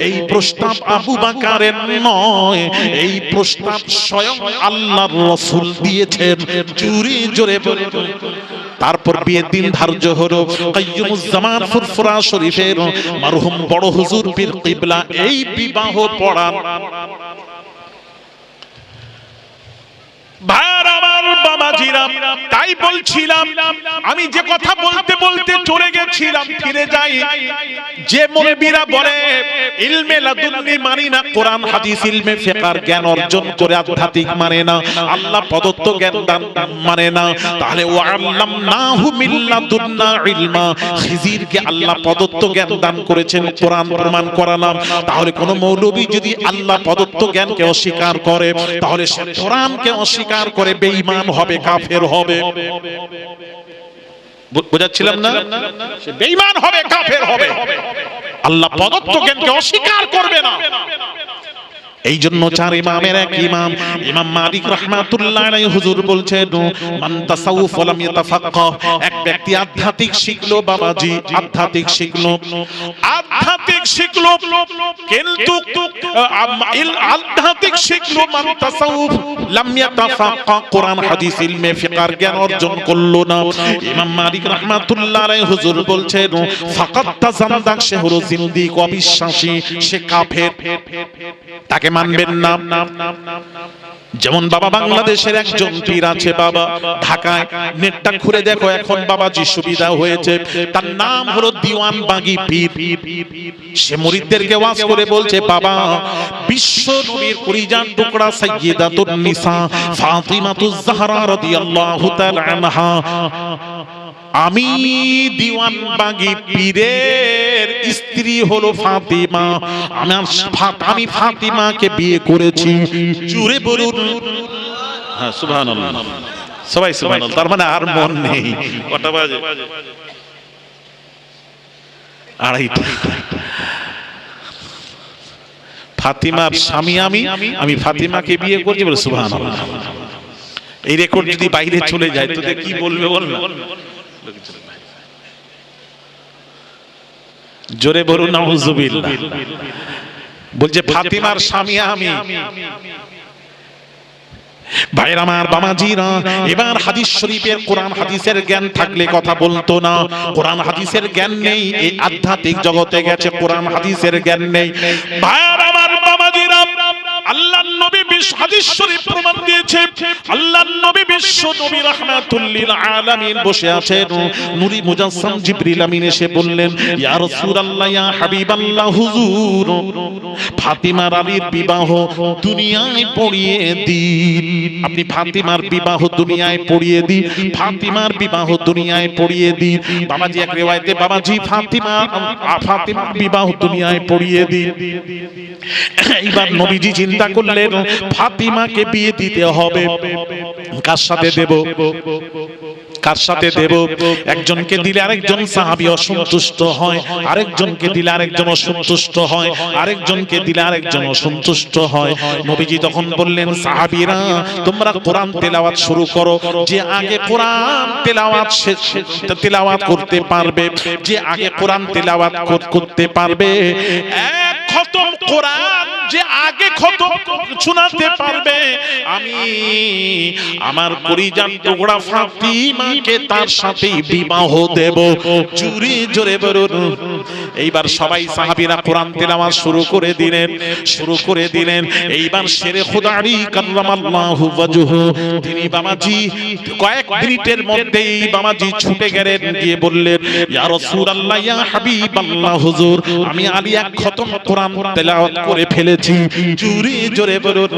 এই প্রস্তাব আবু বকরের নয়, এই প্রস্তাব স্বয়ং আল্লাহর রাসূল দিয়েছেন। জোরে বলে। তারপর বিয়ের দিন ধার্য হলো। কাইয়ুমুজ্জামান ফুরফুরা শরীফের মরহুম বড় হুজুর পীর কিবলা এই বিবাহ পড়ান। ভাইরা আমার, বাবাজিরা, তাই বলছিলাম, আমি যে কথা বলতে চলে গেছিলাম, ফিরে যাই। যে মৌলবীরা বলে ইলমে লাদুন্নি মানি না, কোরআন হাদিস ইলমে ফিকহ জ্ঞান অর্জন করে আধ্যাত্মিক মানে না, আল্লাহ প্রদত্ত জ্ঞান দান মানে না, তাহলে ওয়াল্লামনাহু মিল্লাদুন্না ইলমা, খিজিরকে আল্লাহ প্রদত্ত জ্ঞান দান করেছেন, কোরআন প্রমাণ করালাম। তাহলে কোন মৌলবী যদি আল্লাহ প্রদত্ত জ্ঞানকে অস্বীকার করে, তাহলে সে কোরআনকে অস্বীকার করে বেঈমান হবে, কাফের হবে। বুঝাচ্ছিলাম না? সে বেঈমান হবে, কাফের হবে, আল্লাহ প্রদত্ত জ্ঞানকে অস্বীকার করবে না। এই জন্য চার ইমামের এক ইমাম মালিক রাহমাতুল্লাহ আলাইহি হুজুর বলছেন, মান তাসাউফ ওয়া লাম ইয়াতাফাক্কাহ, এক ব্যক্তি আধ্যাত্মিক শিখলো, বাবাজি আধ্যাত্মিক শিখলো কিন্তু আধ্যাত্মিক শিখলো, মান তাসাউফ লাম ইয়াতাফাক্কাহ, কোরআন হাদিস ইলমে ফিকহ জ্ঞান অর্জন করলো না। ইমাম মালিক রাহমাতুল্লাহ আলাইহি হুজুর বলছেন, ফাকাত তাজান্দাক, সে হলো জিন্দিক, অবিশ্বাসী, সে কাফের, তাকে মানবেন না। যেমন বাবা বাংলাদেশের একজন পীর আছে, বাবা ঢাকায়, নেটটা খুলে দেখো এখন বাবাজি সুবিধা হয়েছে, তার নাম হলো দিওয়ান বাগী পীর। সে মুরিদদেরকে ওয়াজ করে বলছে, বাবা বিশ্ব নবীর কলিজার টুকরা সাইয়্যিদাতুন নিসা ফাতিমাতুজ জাহরা রাদিয়াল্লাহু তাআলা আনহা, আমি দিওয়ান বাগী পীরের স্ত্রী হলো ফাতিমা, আমি ফাতিমাকে বিয়ে করেছি। জোরে বলুন হ্যাঁ সুবহানাল্লাহ, সবাই সুবহানাল্লাহ। তার মানে আর মন নেই। কটা বাজে? 2:30। ফাতিমার স্বামী আমি ফাতিমাকে বিয়ে করছি, বলে সুবহানাল্লাহ। এই রেকর্ড যদি বাইরে চলে যায় তো কি বলবে বলবে? জোরে বলুন নাউজুবিল্লাহ। বলছে ফাতিমার স্বামী আমি, ভাইরা আমার বাবাজিরা, এবার হাদিস শরীফের কোরআন হাদিসের জ্ঞান থাকলে কথা বলতো না। কোরআন হাদিসের জ্ঞান নেই, এই আধ্যাত্মিক জগতে গেছে, কোরআন হাদিসের জ্ঞান নেই। ভাইরা আমার বাবাজিরা, আল্লাহর নবী হাদিস শরীফ প্রমাণ দিয়েছে। আল্লাহর নবী বিশ্ব নবী রাহমাতুল লিল আলামিন বসে আছেন। নূরি মুজাসসাম জিবরিল আমিন এসে বললেন, ইয়া রাসূলুল্লাহ, ইয়া হাবিবাল্লাহ, হুজুর ফাতিমার আলীর বিবাহ দুনিয়ায় পড়িয়ে দিন। আপনি ফাতিমার বিবাহ দুনিয়ায় পড়িয়ে দিন, ফাতিমার বিবাহ দুনিয়ায় পড়িয়ে দিন। বাবাজি এক রিওয়ায়াতে বাবাজি ফাতিমার বিবাহ দুনিয়ায় পড়িয়ে দিন। এইবার নবীজি চিন্তা করলেন ফাতিমাকে বিয়ে দিতে হবে, কার সাথে দেব, কার সাথে দেব? একজনকে দিলে আরেকজন সাহাবী অসন্তুষ্ট হয়, আরেকজনকে দিলে আরেকজন অসন্তুষ্ট হয়, আরেকজনকে দিলে আরেকজন অসন্তুষ্ট হয়। নবীজি তখন বললেন, সাহাবীরা তোমরা কোরআন তেলাওয়াত শুরু করো। যে আগে কোরআন তেলাওয়াত করতে পারবে, যে আগে কোরআন তেলাওয়াত করতে পারবে, এক খতম কোরআন যে আগে খতম শোনাতে পারবে, আমি আমার কলিজার টুকরা ফাতিমাকে তার সাথে বিবাহ দেব। জোরে জোরে বলুন। এইবার সবাই সাহাবীরা কোরআন তেলাওয়াত শুরু করে দিলেন। এইবার শেরে খুদা আলী কাররামাল্লাহু ওয়াজহু তিনি বাবাজি কয়েক মিনিটের মধ্যেই বাবাজি ছুটে গেলেন, গিয়ে বললেন, ইয়া রাসূলুল্লাহ, ইয়া হাবিবাল্লাহ, হুজুর আমি আলী এক খতম কোরআন তেলাওয়াত করে ফেলেছি। জোরে জোরে বলুন।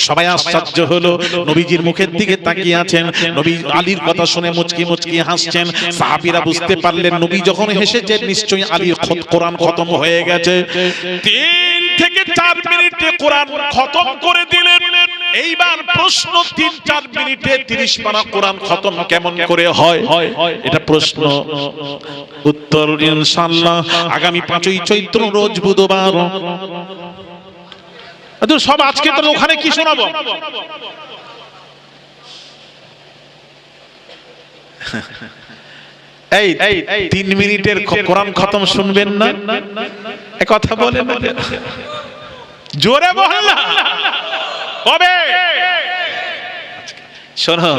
সবাই আশ্চর্য হলো, নবীজির মুখের দিকে তাকিয়ে আছেন। নবী আলীর কথা শুনে মুচকি মুচকি হাসছেন। সাহাবীরা বুঝতে পারলেন নবী যখন হেসেছেন নিশ্চয়ই আলীর কোরআন খতম হয়ে গেছে। 3 থেকে 4 মিনিটে কোরআন খতম করে দিলেন। এইবার প্রশ্ন, 3-4 মিনিটে 30 পারা কোরআন খতম কেমন করে হয়? এটা প্রশ্ন। উত্তর ইনশাআল্লাহ আগামী 5ই চৈত্র রোজ বুধবার। সব আজকে তো ওখানে কি শোনাবো? এই 3 মিনিটের কোরআন খতম শুনবেন না? এক কথা বলেন, জোরে বল না। কবে? শোনো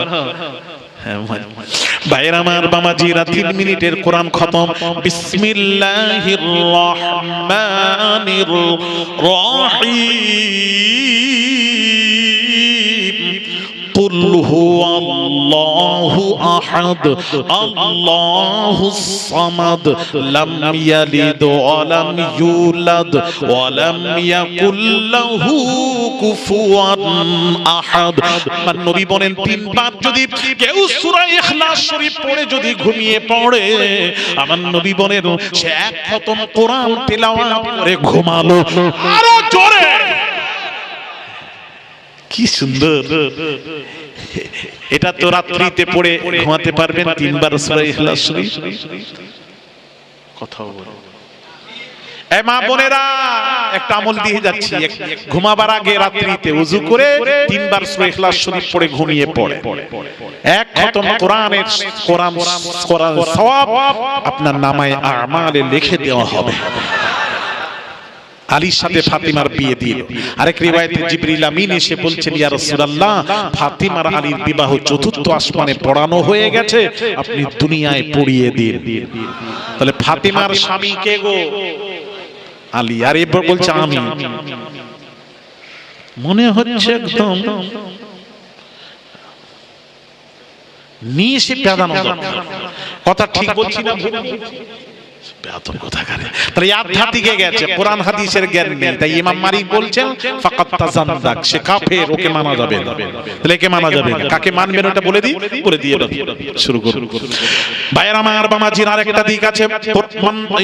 ভাইরা আমার বাবাজিরা, 3 মিনিটের কোরআন খতম। বিসমিল্লাহির রহমানির রহিম। কুল হুয়াল্লাহু আহাদ আল্লাহুস সামাদ লাম ইয়ালিদ ওয়া লাম ইউলাদ ওয়া লাম ইয়াকুল লাহু কুফুয়ান আহাদ। আমার নবী বলেন 3 বার যদি কেউ সূরা ইখলাস শরীফ পড়ে যদি ঘুমিয়ে পড়ে, আমার নবী বলেন সে এক খতম কোরআন তেলাওয়াত করে ঘুমালো। আরো জোরে। কি সুন্দর! এটা তো রাত্রিতে পড়ে ঘুমাতে পারবেন 3 বার সূরা ইখলাস শরীফ। কথা বলো এই মা বোনেরা, একটা আমল দিয়ে যাচ্ছি। ঘুমাবার আগে রাত্রিতে ওযু করে 3 বার সূরা ইখলাস শরীফ পড়ে ঘুমিয়ে পড়ে, এক খতম কোরআনের সওয়াব আপনার নামায়ে আমালে লিখে দেওয়া হবে। আলীর সাথে ফাতিমার বিয়ে দিল। আরেক রিওয়ায়াতে জিবরিল আমিন এসে বলছেন, ইয়া রাসূলুল্লাহ ফাতিমার আলীর বিবাহ 4র্থ আসমানে পড়ানো হয়ে গেছে, আপনি দুনিয়ায় পড়িয়ে দিন। তাহলে ফাতিমার স্বামী কে গো? আলী। আর এবার বলছে আমি। মনে হচ্ছে একদম নিয়ে সে পেদানো দরকার। কথা ঠিক বলছি না? তাহলে আধ্যাত্মিকে গেছে, কোরআন হাদিসের জ্ঞান নেই। তাই ইমাম মালিক বলছেন ফাকাত তাজান্দাক, সে কাফের, ওকে মানা যাবে না। তাহলে কে মানা যাবে না? কাকে মানবেন ওটা বলে দিয়ে শুরু করুন। ভাইরা আমার বাবাজির আরেকটা দিক আছে।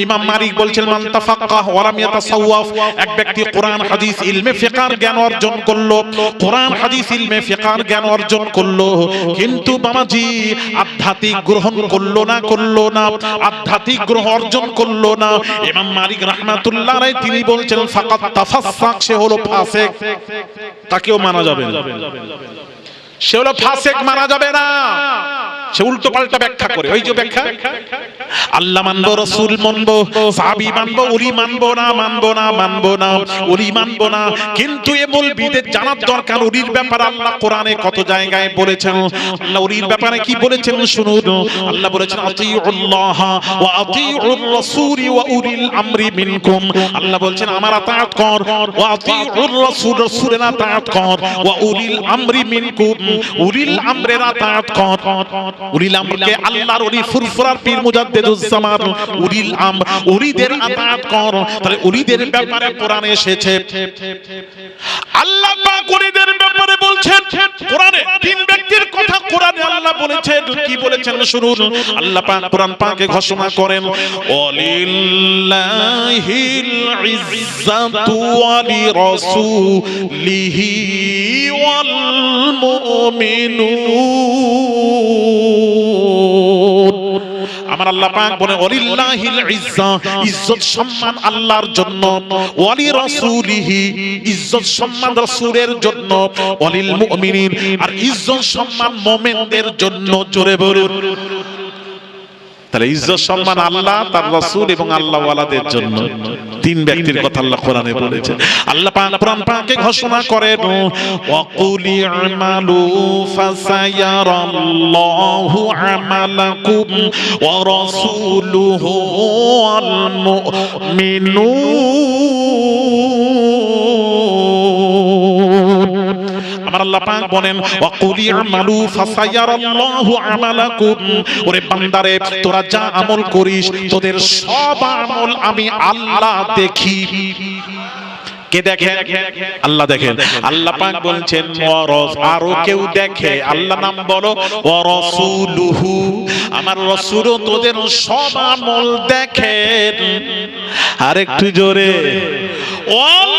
ইমাম মালিক বলছেন মান তাফাক্কাহ ওয়া লাম ইয়াতাসাওয়াফ, এক ব্যক্তি কোরআন হাদিস ইলমে ফিকহের জ্ঞান অর্জন করলো, কোরআন হাদিস ইলমে ফিকহের জ্ঞান অর্জন করলো, কিন্তু বাবাজি আধ্যাত্মিক গ্রহণ করলো না, আধ্যাত্মিক গ্রহণ অর্জন করলো না। ইমাম মালিক রাহমাতুল্লাহ আলাইহি তিনি বলছেন ফাকাত তাফাসসাক, সে হলো ফাসিক, তাকেও মানা যাবে না। সে হলো ফাসিক, মানা যাবে না। সে উল্টো পাল্টা ব্যাখ্যা করে। ওই যে ব্যাখ্যা, আল্লাহ মানবো, রাসূল মানবো, সাহাবী মানবো, ওলি মানবো না, মানবো না, মানবো না, ওলি মানবো না। কিন্তু এ মৌলবীদের জানার দরকার ওলির ব্যাপারে আল্লাহ কোরআনে কত জায়গায় বলেছেন। আল্লাহ ওলির ব্যাপারে কি বলেছেন শুনুন। আল্লাহ বলেছেন আতিউল্লাহ ওয়া আতিউর রাসূল ওয়া উলিল আমরি মিনকুম। আল্লাহ বলেছেন আমার আতাত কর, ওয়া আতিউর রাসূল, রাসূলের আতাত কর, ওয়া উলিল আমরি মিনকুম, উলিল আমরের আতাত কর। উলিল আমরকে আল্লাহর ওলি ফুরফুরার পীর মুজাদ্দিদুজ জামান, উলিল আমর, ওলিদের আতাত কর। তাহলে ওলিদের ব্যাপারে কোরআনে এসেছে। আল্লাহ পাক ওলিদের ব্যাপারে বলছেন কোরআনে, তিন ব্যক্তির কথা কোরআনে আল্লাহ বলেছেন। কি বলেছেন শুনুন। আল্লাহ পাক কোরআন পাকে ঘোষণা করেন ওয়ালিল্লাহিল ইজ্জাতু ওয়া লিরাসূলিহি ওয়াল মুমিনুন। আমার আল্লাহ পাক বলে ওয়ালিল্লাহিল ইজ্জা, ইজ্জত সম্মান আল্লাহর জন্য, ওয়ালি রাসূলিহি, ইজ্জত সম্মান রাসূলের জন্য, ওয়ালিল মুমিনিন, আর ইজ্জত সম্মান মুমিনদের জন্য। জোরে বলুন। তাহলে ইজ্জত সম্মান আল্লাহ, তার রাসূল এবং আল্লাহ ওয়ালাদের জন্য। তিন ব্যক্তির কথা আল্লাহ কোরআনে বলেছেন। আল্লাহ পাক কোরআন পাকে ঘোষণা করেন ওয়াকুল ইমালু ফাসায়ারাল্লাহু আমালাকুম ওয়া রাসূলুহু ওয়াল মুমিনুন। আমার আল্লাহ পাক বলেন ওয়াকুল ইমালু ফাসায়ারাল্লাহু আমালাকুম। ওরে বান্দারে, তোরা যা আমল করিস তোদের সব আমল আমি আল্লাহ দেখি। কে দেখে? আল্লাহ দেখেন। আল্লাহ পাক বলছেন আরো কেউ দেখে, আল্লাহ নাম বলো ওয়া রাসূলুহু, আমার রাসূলও তোদের সব আমল দেখেন। আরেকটু জোরে ওয়াল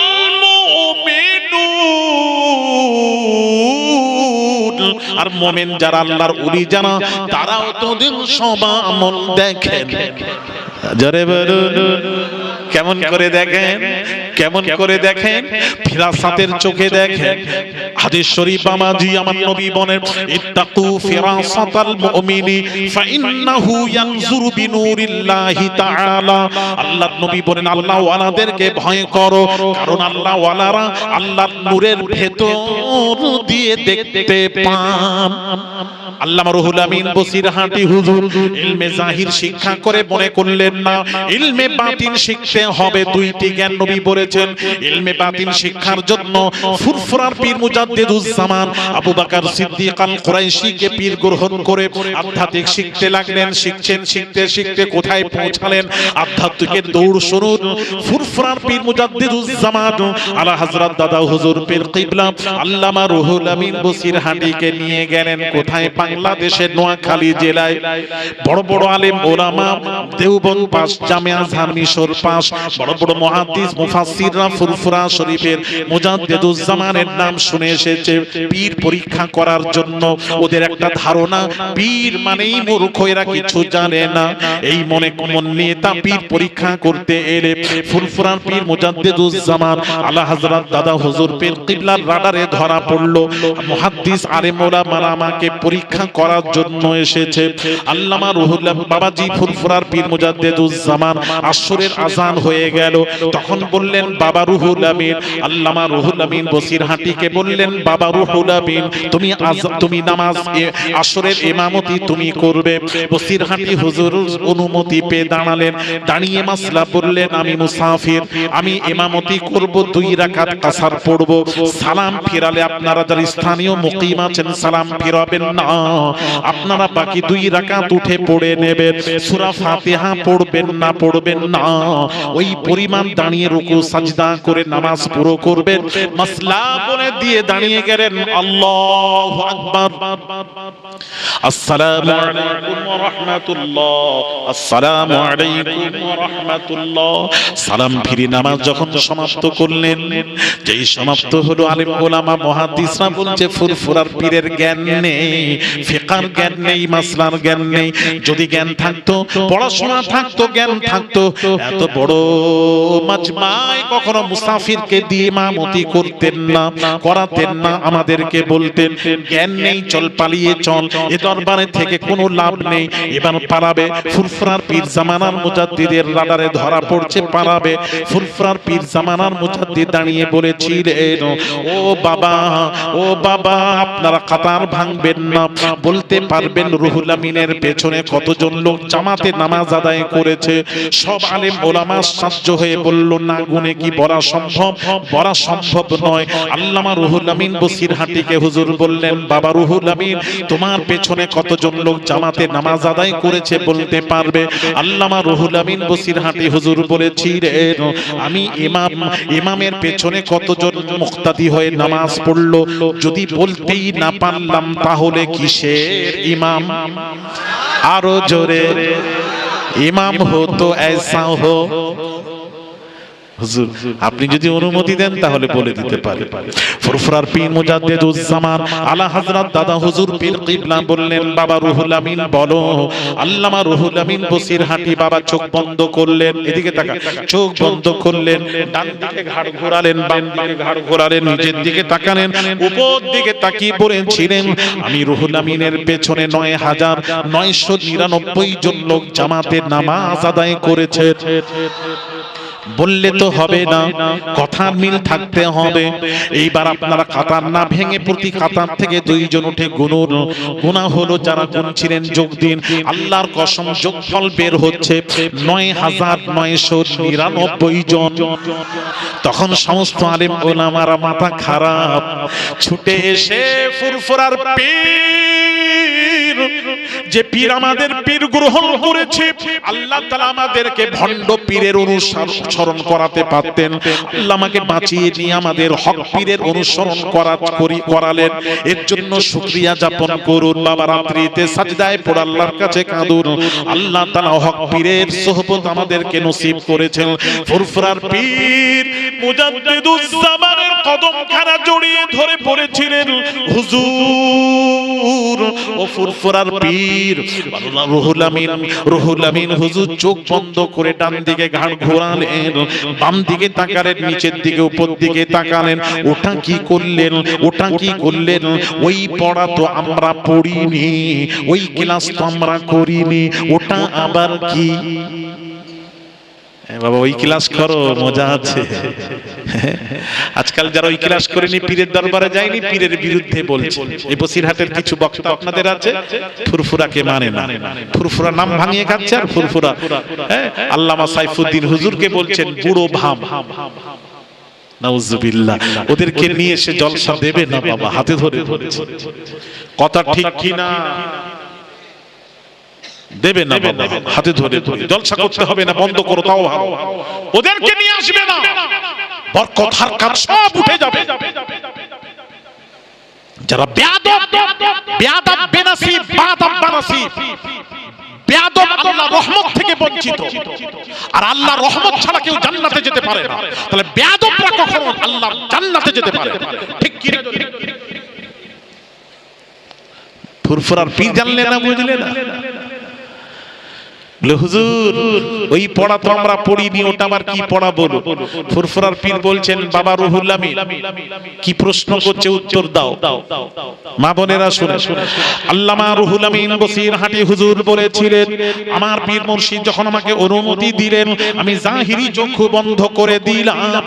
মুমিনুন, আর মুমিন যারা আল্লাহর ওলি যারা, তারাও তোদের সব আমল দেখেন। জোরে বলুন। কেমন করে দেখেন? কেমন করে দেখেন? ফিরাসাতের চোখে দেখেন। হাদিস শরীফ আমাজি আমার নবী বলেন ইত্তাকু ফিরাসাতাল মুমিনি ফাইন্নাহু ইয়ানজুরু বিনুরিল্লাহি তাআলা। আল্লাহর নবী বলেন আল্লাহ ওয়ালাদেরকে ভয় করো, কারণ আল্লাহ ওয়ালারা আল্লাহর নূরের ভেতর দিয়ে দেখতে পান। আল্লামা রুহুল আমিন বসিরহাটি হুজুর ইলমে জাহির শিক্ষা করে মনে করলেন না, ইলমে বাতিন শিখতে হবে। দুইটি জ্ঞান নবী বলেছেন। ইলমে বাতিন শিক্ষার জন্য ফুরফুরার পীর মুজাদ্দিদুজ জামান আবু বকর সিদ্দিক আল কুরাইশিকে পীর গ্রহণ করে আধ্যাত্মিক শিখতে লাগলেন। শিখছেন, শিখতে শিখতে কোথায় পৌঁছালেন? আধ্যাত্মিকের দৌড় শুনুন। ফুরফুরার পীর মুজাদ্দিদুজ জামান আলা হযরত দাদা হুজুর পীর কিবলা আল্লামা রুহুল আমিন বসিরহাটিকে নিয়ে গেলেন কোথায়? বাংলাদেশের নোয়াখালী জেলায়। বড় বড় আলেম ওলামা দেওবন্দ পাস, জামিয়া আজহার মিশর পাস, বড় বড় মুহাদ্দিস মুফাসসিররা ফুরফুরা শরীফের মুজাদ্দিদুজ জামানের নাম শুনে এসেছে পীর পরীক্ষা করার জন্য। ওদের একটা ধারণা পীর মানেই মূর্খ, এরা কিছু জানে না। এই মনে নিয়ে তা পীর পরীক্ষা করতে এলে ফুরফুরার পীর মুজাদ্দিদুজ জামান আলা হযরত দাদা হুজুর পীর কিবলার রাডারে ধরা পড়লো। মুহাদ্দিস আলেম ওলামারা আমাকে পরীক্ষা করার জন্য এসেছে। আল্লামা রুহুল বাবাজি ফুরফুরার পীর মুজাদ্দিদুজ জামান আসরের আজান হয়ে গেল। তখন বললেন বাবা রুহুল আমিন, আল্লামা রুহুল আমিন বসিরহাটিকে বললেন বাবা রুহুল আমিন, তুমি নামাজ আসরের ইমামতি তুমি করবে। বসিরহাটি হুজুর অনুমতি পেয়ে দাঁড়ালেন। দাঁড়িয়ে মাসলা বললেন আমি মুসাফির, আমি ইমামতি করব, 2 রাকাত কাসার পড়ব। সালাম ফিরালে আপনারা যারা স্থানীয় মুকিম আছেন সালাম ফিরাবেন না, আপনারা বাকি 2 রাকাত উঠে পড়ে নেবেন। সূরা ফাতিহা পড়বেন না, পড়বেন না। ওই পরিমাণ দাঁড়িয়ে রুকু সাজদা করে নামাজ পুরো করবেন। মাসলা বলে দিয়ে দাঁড়িয়ে গেলেন। আল্লাহু আকবার। আসসালামু আলাইকুম ওয়া রাহমাতুল্লাহ, আসসালামু আলাইকুম ওয়া রাহমাতুল্লাহ। সালাম ফিরে নামাজ যখন সমাপ্ত করলেন, যেই সমাপ্ত হলো আলেম ওলামা মুহাদ্দিসরা বলছে ফুরফুরার পীরের জ্ঞান নেই, ফিকহের জ্ঞান নেই, মাসলার জ্ঞান নেই। যদি জ্ঞান থাকতো, পড়াশোনা থাকতো, জ্ঞান থাকতো, এত বড় মাজমায় কখনো মুসাফিরকে দিয়ে ইমামতি করতেন না, করাতেন না। আমাদেরকে বলতেন জ্ঞান নেই, চল পালিয়ে চল, এ দরবারে থেকে কোনো লাভ নেই। এবার পালাবে। ফুরফুরার পীর জামানার মুজাদ্দিদের রাডারে ধরা পড়ছে, পালাবে। ফুরফুরার পীর জামানার মুজাদ্দিদ দাঁড়িয়ে বলেছিলেন, ও বাবা, ও বাবা, আপনারা কাতার ভাঙবেন না। বলতে পারবেন রুহুল আমিনের পেছনে কতজন লোক জামাতে নামাজ আদায় করেছে? সব আলেম ওলামা সাহায্য হয়ে বলল, না গুনে কি বলা সম্ভব? বলা সম্ভব নয়। আল্লামা রুহুল আমিন বসিরহাটিকে হুজুর বললেন, বাবা রুহুল আমিন, তোমার পেছনে কতজন লোক জামাতে নামাজ আদায় করেছে বলতে পারবে? আল্লামা রুহুল আমিন বসিরহাটি হুজুর বলেছিলেন, আমি ইমামের পেছনে কতজন মুক্তাদি হয়ে নামাজ পড়লো যদি বলতেই না পারলাম, তাহলে কিসের ইমাম? আরো জোরে, ইমাম হো তো ऐसा हो। হুজুর, আপনি যদি অনুমতি দেন তাহলে বলে দিতে পারি। ফুরফুরার পীর মুজাদ্দিদুজ জামান আলা হযরত দাদা হুজুর পীর কিবলা বললেন, বাবা রুহুল আমিন বলো। আল্লামা রুহুল আমিন বসিরহাটি বাবা চোখ বন্ধ করলেন, এদিকে তাকা, চোখ বন্ধ করলেন, ডান দিকে ঘাড় ঘোরালেন, বাম দিকে ঘাড় ঘোরালেন, নিচের দিকে তাকালেন, উপর দিকে তাকিয়ে বলেছিলেন, আমি রুহুল আমিনের পেছনে ৯৯৯৯ জন লোক জামাতে নামাজ আদায় করেছে। বললে তো হবে না, কথার মিল থাকতে হবে। এইবার আপনারা কাতার না ভেঙে প্রতি কাতার থেকে দুইজন উঠে গুনুন। গুনাহ হলো যারা গুনছিলেন যোগ দিন, আল্লাহর কসম যোগফল বের হচ্ছে ৯৯৯৯ জন। তখন সমস্ত আলেম ওলামারা মাথা খারাপ, ছুটে এসে ফুরফুরার পীর, যে পীর আমাদের পীর গ্রহণ করেছে, আল্লাহ তাআলা আমাদেরকে ভণ্ড পীরের অনুসরণ করাতে পারতেন। আল্লাহ আমাকে বাঁচিয়ে নিয়ে আমাদের হক পীরের অনুসরণ করালেন। এর জন্য শুকরিয়া যাপন করুন। বাবা রাত্রিতে সাজদায় পড়ে আল্লাহর কাছে কাঁদুন। আল্লাহ তাআলা হক পীরের সোহবত আমাদেরকে নসিব করেছেন। ফুরফুরার পীর মুজাদ্দিদুজ জামানের কদমখানা জড়িয়ে ধরে পড়েছিলেন, হুজুর ও ফুরফুরার পীর রুহুল আমিন হুজুর চোখ বন্ধ করে ডান দিকে ঘাড় ঘোরালেন, বাম দিকে তাকালেন, নিচের দিকে উপর দিকে তাকালেন। ওটা কি করলেন? ওটা কি করলেন? ওই পড়া তো আমরা পড়িনি, ওই ক্লাস তো আমরা করিনি, ওটা আবার কি? বাবা ওই ক্লাস করো, মজা আছে। আজকাল যারা ওই ক্লাস করেনি, পীরের দরবারে যায়নি, পীরের বিরুদ্ধে বলছে। এই বসিরহাটের কিছু বক্তা আপনাদের আছে, ফুরফুরাকে মানে না, ফুরফুরা নাম ভাঙিয়ে খাচ্ছে। আর ফুরফুরা আল্লামা সাইফুদ্দিন হুজুরকে বলছেন বুড়ো ভাম। নাউজুবিল্লাহ। ওদেরকে নিয়ে এসে জলসা দেবে না বাবা, হাতে ধরে ধরেছে। কথা ঠিক কি না? দেবে না বাবা, হাতে ধরে ধরে। জলসা করতে হবে না, বন্ধ করো তাও ভালো। ওদেরকে নিয়ে আসবে না, বরকতার কাজ সব উঠে যাবে। যারা বেয়াদব, বেয়াদব বেনাসিব, বাদব বানাসিব, বেয়াদব আল্লাহর রহমত থেকে বঞ্চিত। আর আল্লাহর রহমত ছাড়া কেউ জান্নাতে যেতে পারে না। তাহলে বেয়াদবরা কখনো আল্লাহর জান্নাতে যেতে পারে না। ঠিক কি না? ফুরফুরার পীর জানলে না, বুঝলে না? হুজুর ওই পড়া তো আমরা পড়িনি, ওটা আবার কি পড়া বলো? ফুরফুরার পীর বলছেন, বাবা রুহুল আমিন কি প্রশ্ন করছে, উত্তর দাও। মা বোনেরা শুনে, আল্লামা রুহুল আমিন বসিরহাটি হুজুর বলেছিলেন, আমার পীর মুর্শিদ যখন আমাকে অনুমতি দিলেন, আমি জাহিরি চক্ষু বন্ধ করে দিলাম,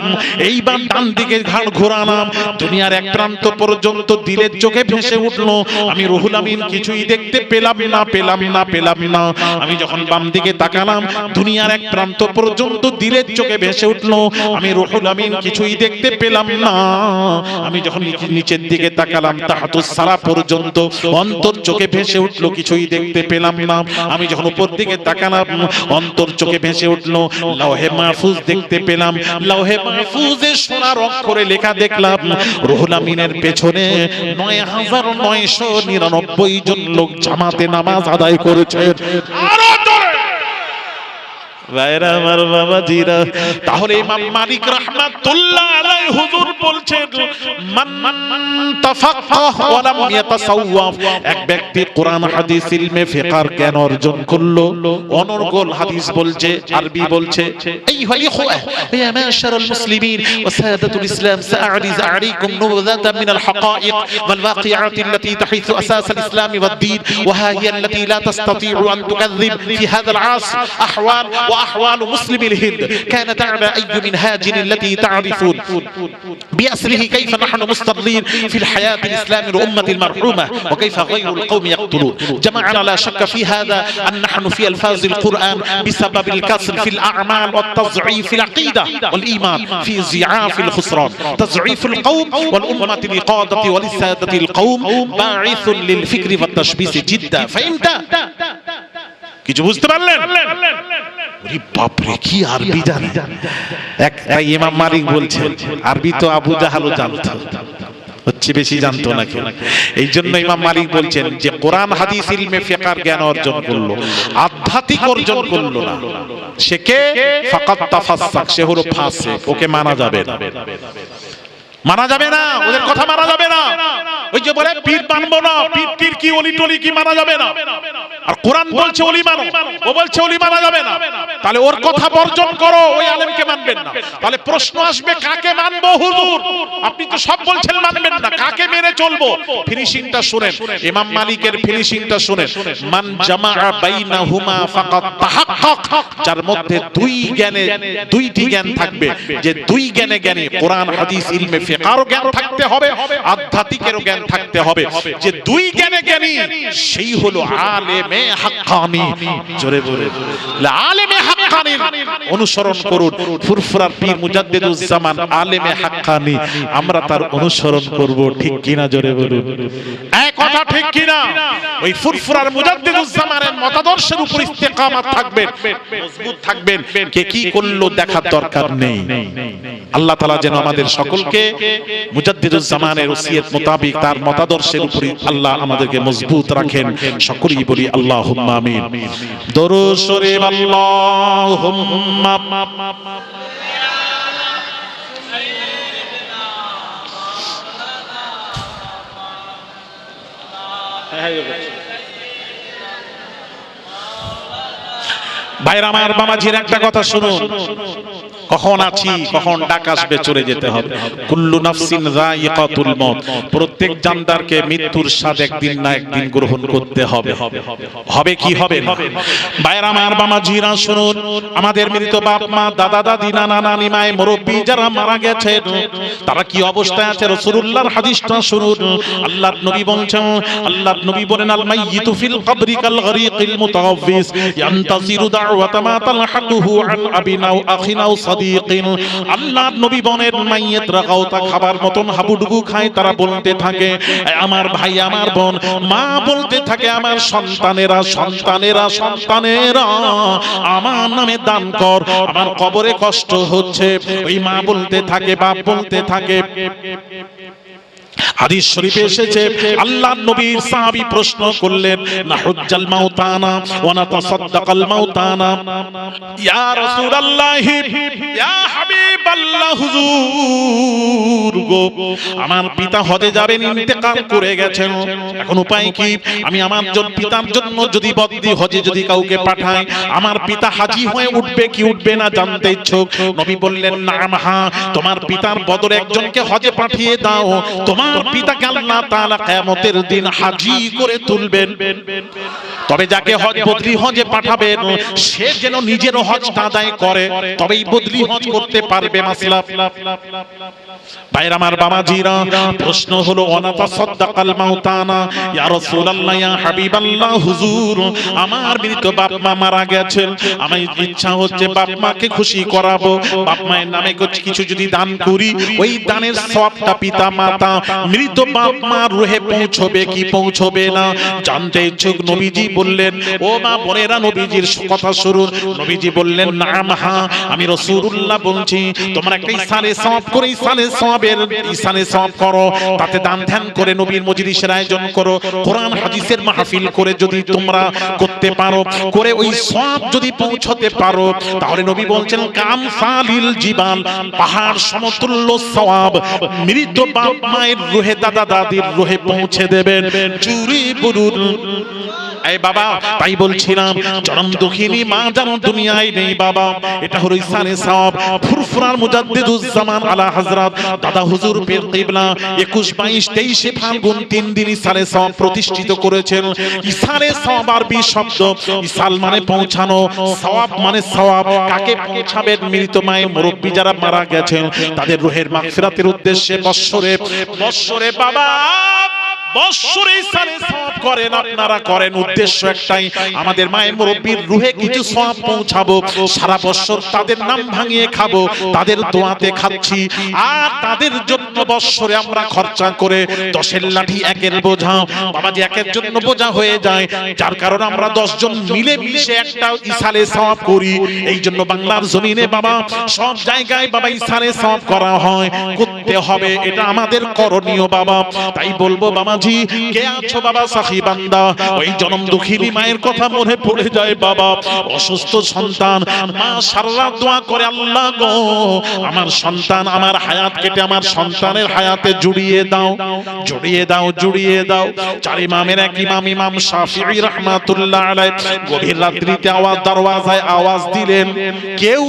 এইবার ডান দিকে ঘাড় ঘোরালাম, দুনিয়ার এক প্রান্ত পর্যন্ত দিলের চোখে ভেসে উঠলো। আমি রুহুল আমিন কিছুই দেখতে পেলাম না। আমি যখন বাম দিকে তাকালাম, দুনিয়ার এক প্রান্ত পর্যন্ত দিলের চোখে ভেসে উঠলো। আমি রুহুল আমিন কিছুই দেখতে পেলাম না। আমি যখন নিচের দিকে তাকালাম, তাহাতুস সারা পর্যন্ত অন্তর চোখে ভেসে উঠলো, কিছুই দেখতে পেলাম না। আমি যখন উপর দিকে তাকালাম, অন্তর চোখে ভেসে উঠলো, লাওহে মাহফুজ দেখতে পেলাম। লাওহে মাহফুজে সোনার অক্ষরে লেখা দেখলাম, রুহুল আমিনের পেছনে ৯৯৯৯ জন লোক জামাতে নামাজ আদায় করেছে। আরো ভাইরা আমার বাবাজিরা, তাহলে ইমাম মালিক রাহমাতুল্লাহ আলাইহি হুজুর বলছেন মান তাফাক্কাহ ওয়া লাম ইয়াতাসাওয়াফ, এক ব্যক্তি কোরআন হাদিস ইলমে ফিকহ জ্ঞান অর্জন করলো, অনর্গল হাদিস বলছে, আরবি বলছে। আইয়ুহাল ইখওয়া ইয়া মাশারাল মুসলিমিন ওয়া সাদাতুল ইসলাম, সাআরিজ আলাইকুম নুবযাতান মিনাল হাকাইক ওয়াল ওয়াকিআত التي تحيث اساس الاسلام والدين وها هي التي لا تستطيع ان تكذب في هذا العصر احوال واحوال مسلم الهند. كانت على اي منهاج التي تعرفون باصله كيف نحن مستضلين في الحياه الاسلام الامه المرحومه وكيف غير القوم يقتلون. جمعنا لا شك في هذا ان نحن في الفاظ القران بسبب الكسر في الاعمال والتضعيف في العقيده والايمان في ضعاف الخسران. تضعيف القوم والامه لقاده ولساده القوم باعث للفكر والتشبيث جدا. فهمت؟ কিছু বুঝতে পারলেন? ওরে বাপ রে, কি আরবি জানে! এক ইমাম মালিক বলছেন, আরবি তো আবু জাহালও জানতো, হচ্ছে বেশি জানতো না কেউ। এই জন্য ইমাম মালিক বলছেন যে কোরআন হাদিস ইলমে ফিকহ জ্ঞান অর্জন করলো, আধ্যাত্মিক অর্জন করলো না, সে কে? ফাকাত তাফাসসাক, সে হলো ফাসিক, ওকে মানা যাবে না, মানা যাবে না, ওদের কথা মানা যাবে না। ওই যে বলে পীর মানবো না, পীর কি ওলি টলি কি মানা যাবে না, আর কোরআন বলছে ওলি মানো, ও বলছে ওলি মানা যাবে না, তাহলে ওর কথা বর্জন করো, ওই আলেমকে মানবেন না। তাহলে প্রশ্ন আসবে কাকে মানবো হুজুর? আপনি তো সব বলছেন মানবেন না, কাকে মেনে চলবো? ফিনিশিংটা শুনেন, ইমাম মালিকের ফিনিশিংটা শুনেন। মান জামা বাইনাহুমা ফাকাত তাহাক্কাক, যার মধ্যে দুইটি জ্ঞান থাকবে, যে দুই জ্ঞানে কোরআন হাদিস ইলমে ফিকহর জ্ঞান থাকতে হবে, আধ্যাত্মিকেরও জ্ঞান থাকতে হবে। যে দুই জ্ঞানে জ্ঞানী সেই হলো আলেমে হাক্কানি। জোরে বলে আলেমে হাক্কানির অনুসরণ করুন। ফুরফুরার পীর মুজাদ্দিদুজ জামান আলেমে হাক্কানি, আমরা তার অনুসরণ করব, ঠিক কিনা? জোরে বলুন এই কথা, ঠিক কিনা? ওই ফুরফুরার মুজাদ্দিদুজ জামানের মতাদর্শের উপর ইস্তেকামাত থাকবেন, মজবুত থাকবেন। কে কি করলো দেখার দরকার নেই। আল্লাহ তাআলা যেন আমাদের সকলকে মুজাদ্দিদুজ জামানের ওসিয়ত মোতাবেক তার মতাদর্শের উপর আল্লাহ আমাদেরকে মজবুত রাখেন। সকলেই বলি আল্লাহুম্মা আমিন। দরুদ শরীফ আল্লাহুম্মা ভাইরা আমার, বাবাজির একটা কথা শুনুন, কখন আছি কখন ডাক আসবে, চলে যেতে হবে। কুল্লু নাফসিন যায়িকাতুল মউত, প্রত্যেক জানদারকে মৃত্যুর স্বাদ একদিন না একদিন গ্রহণ করতে হবে। হবে কি হবে না? ভাইরা আমার, বাবাজিরা শুনুন, আমাদের মৃত বাপ মা, দাদা দাদি, নানা নানি, মায়ে মুরব্বি যারা মারা গেছেন, তারা কি অবস্থায় আছে? রাসূলুল্লাহর হাদিসটা শুনুন। আল্লাহর নবী বলেন, আল্লাহর নবী বলেন, আল মাইয়িতু ফিল কবরি কাল গরীকিল মুতাওয়াফিস ইয়ানতাজিরু দাওয়াতা মা তালহাকুহু আন আবিনাও আখিনাও সাদিকিন। আল্লাহর নবী বলেন, মাইয়িতরা গাওতা খাবার মতন হাবুডুবু খায়, তারা বলতে থাকে আমার ভাই, আমার বোন। মা বলতে থাকে আমার সন্তানেরা, সন্তানেরা, সন্তানেরা আমার নামে দান কর, আমার কবরে কষ্ট হচ্ছে। ওই মা বলতে থাকে, বাপ বলতে থাকে। হাদিস শরীফে এসেছে, আল্লাহর নবীর সাহাবী প্রশ্ন করলেন, নাহুজ্জাল মাউতানা ওয়া নাতাসাদদাকাল মাউতানা, ইয়া রাসূলুল্লাহ, ইয়া হাবিবাল্লাহ, হুজুর গো, আমার পিতা হজে যাবেন, ইন্তেকাল করে গেছেন, এখন উপায় কি? আমি আমার পিতার জন্য যদি বদলি হজে যদি কাউকে পাঠাই, আমার পিতা হাজী হয়ে উঠবে কি উঠবে না জানতে ইচ্ছুক। নবী বললেন, নাম, হ্যাঁ, তোমার পিতার বদলে একজনকে হজে পাঠিয়ে দাও, তোমার পিতাকে আল্লাহ তাআলা কিয়ামতের দিন হাজী করে তুলবেন। তবে যাকে হজ বদলি হজে পাঠাবেন, সে যেন নিজের হজটা আদায় করে, তবেই বদলি হজ করতে পারবে। মাসলা ভাইরা আমার, বাবাজিরা, প্রশ্ন হলো, অনাতাসাদদাকাল মাউতানা, ইয়া রাসূলুল্লাহ, ইয়া হাবিবাল্লাহ, হুজুর আমার মৃত বাপ মা মারা গেছেন, আমার ইচ্ছা হচ্ছে বাপ মাকে খুশি করাবো, বাপ মায়ের নামে কিছু যদি দান করি, ওই দানের সওয়াবটা পিতা মাতা মৃত বাপ মার রুহে পৌঁছবে কি পৌঁছবে না জানতে ইচ্ছুক নবীজি বললেন, ও মা বোনেরা নবীজির কথা শুনুন। নবীজি বললেন, নাম হ্যাঁ আমি রাসূলুল্লাহ বলছি, তোমরা একটা ইসালে সওয়াব করে ইসালে সওয়াব করো, তাতে দান ধ্যান করে নবীর মজলিসের আয়োজন করো, কোরআন হাদিসের মাহফিল করে যদি তোমরা করতে পারো, করে ওই সওয়াব যদি পৌঁছতে পারো, তাহলে নবী বলছেন কাম ফালিল জিবাল, পাহাড় সমতুল্য সওয়াব মৃত বাপ মায়ের রুহে দাদা দাদির রুহে পৌঁছে দেবেন। চুরি বলুন এই বাবা, তাই বলছিলাম জনম দুঃখিনী মা যেন দুনিয়ায় নেই বাবা। এটা হলো ইসালে সওয়াব। ফুরফুরার মুজাদ্দিদুজ জামান আলা হযরত দাদা হুজুর পীর কিবলা 21, 22, 23 ফাল্গুন 3 দিন ইসালে সওয়াব প্রতিষ্ঠিত করেছেন। ইসালে সওয়াব আরবি শব্দ, ইসাল মানে পৌঁছানো, সওয়াব মানে সওয়াব। কাকে পৌঁছাবেন? মৃত মায়ের মুরব্বি যারা মারা গেছেন তাদের রুহের মাগফিরাতের উদ্দেশ্যে বৎসরে বাবা বৎসরে ইসালে সওয়াব করেন, আপনারা করেন। উদ্দেশ্য একটাই, আমাদের মায়ের মুরব্বির রুহে কিছু সওয়াব পৌঁছাবো। সারা বৎসর তাদের নাম ভাঙিয়ে খাবো, তাদের দোয়াতে খাচ্ছি, আর তাদের জন্য বৎসরে আমরা খরচা করে 10-এর লাঠি 1-এর বোঝা বাবাজি 1-এর জন্য বোঝা হয়ে যায়। যার কারণে আমরা 10 জন মিলে মিশে একটা ইসালে সওয়াব করি। এই জন্য বাংলার জমিনে বাবা সব জায়গায় বাবা ইসালে সওয়াব করা হয়, করতে হবে, এটা আমাদের করণীয় বাবা। তাই বলবো বাবা জি, কে আছো বাবা সাখী বান্দা? ওই জনম দুঃখিনী মায়ের কথা মনে পড়ে যায় বাবা। অসুস্থ সন্তান, মা সারা রাত দোয়া করে, আল্লাহ গো আমার সন্তান, আমার হায়াত কেটে আমার সন্তানের হায়াতে জুড়িয়ে দাও, জুড়িয়ে দাও, জুড়িয়ে দাও। চার ইমামের এক ইমাম ইমাম শাফিঈ রাহমাতুল্লাহ আলাইহি গভীর রাত্রিতে দরওয়াজায় আওয়াজ দিলেন, কেউ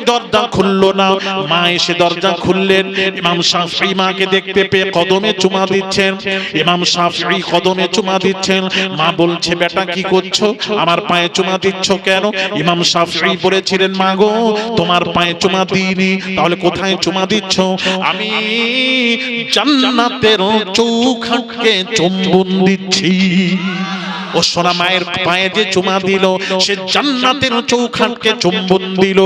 দরজা খুললো না। মা এসে দরজা খুললেন। ইমাম শাফিঈ মাকে দেখতে পেয়ে কদমে চুমা দিচ্ছেন। ইমাম শাফিঈ কদমে চুমা দিচ্ছেন। মা বলছে, বেটা কি করছো? আমার পায়ে চুমা দিচ্ছ কেন? ইমাম শাফিঈ বলেছিলেন, মা গো তোমার পায়ে চুমা দিইনি, তাহলে কোথায় চুমা দিচ্ছ? আমি জান্নাতের চৌখাটকে চুম্বন দিচ্ছি। ও সোনা মায়ের পায়ে যে চুমা দিল, সে জান্নাতের চৌখাটকে চুম্বন দিল।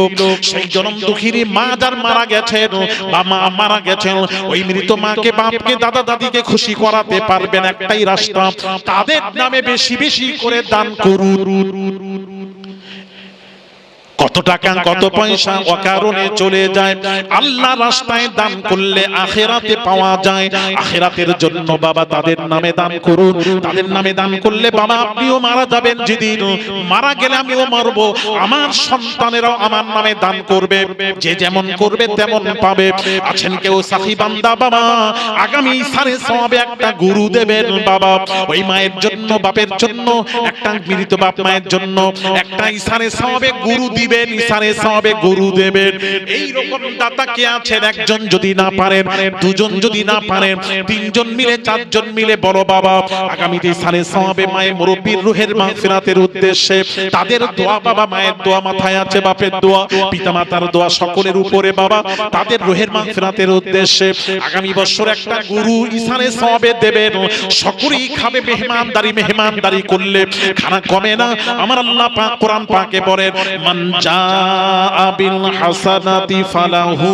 সেই জনম দুঃখিনী মা যার মারা গেছেন বা মা মারা গেছেন, ওই মৃত মাকে, বাপকে, দাদা দাদিকে খুশি করাতে পারবেন একটাই রাস্তা, তাদের নামে বেশি বেশি করে দান করুন। কত টাকা কত পয়সা অকারণে চলে যায়, আল্লাহ রাস্তায় দান করলে আখিরাতে পাওয়া যায়। আখিরাতের জন্য বাবা তাদের নামে দান করুন। তাদের নামে দান করলে বাবা আপনিও মারা যাবেন, যেদিন মারা গেলে আমিও মরব, আমার সন্তানেরাও আমার নামে দান করবে। যে যেমন করবে তেমন পাবে। আছেন কেউ সাখী বান্দা বাবা, আগামী সারে সওয়াবে একটা গুরু দেবেন বাবা। ওই মায়ের জন্য, বাপের জন্য, একটা মৃত বাপ মায়ের জন্য একটা ইসারে সওয়াবে গুরু দিবেন, ইসারে সওয়াবে গুরু দেবেন। এই রকম দাতা কে আছেন? একজন যদি না পারেন, দুজন যদি না পারেন, 3 জন মিলে, 4 জন মিলে বড় বাবা আগামীতে ইসারে সওয়াবে মায়ের মুরব্বির রুহের মাগফিরাতের উদ্দেশ্যে তাদের দোয়া বাবা, মায়ের দোয়া মাথায় আছে, বাপের দোয়া, পিতামাতার দোয়া সকলের উপরে বাবা, তাদের রুহের মাগফিরাতের উদ্দেশ্যে আগামী বছর একটা গুরু ইসারে সওয়াবে দেবেন। সকলেই খাবে। মেহমানদারি করলে খানা কমে না। আমার আল্লাহ পাক কোরআন পাকে বলেন, মান জাআ বিল হাসানাতি ফালাহু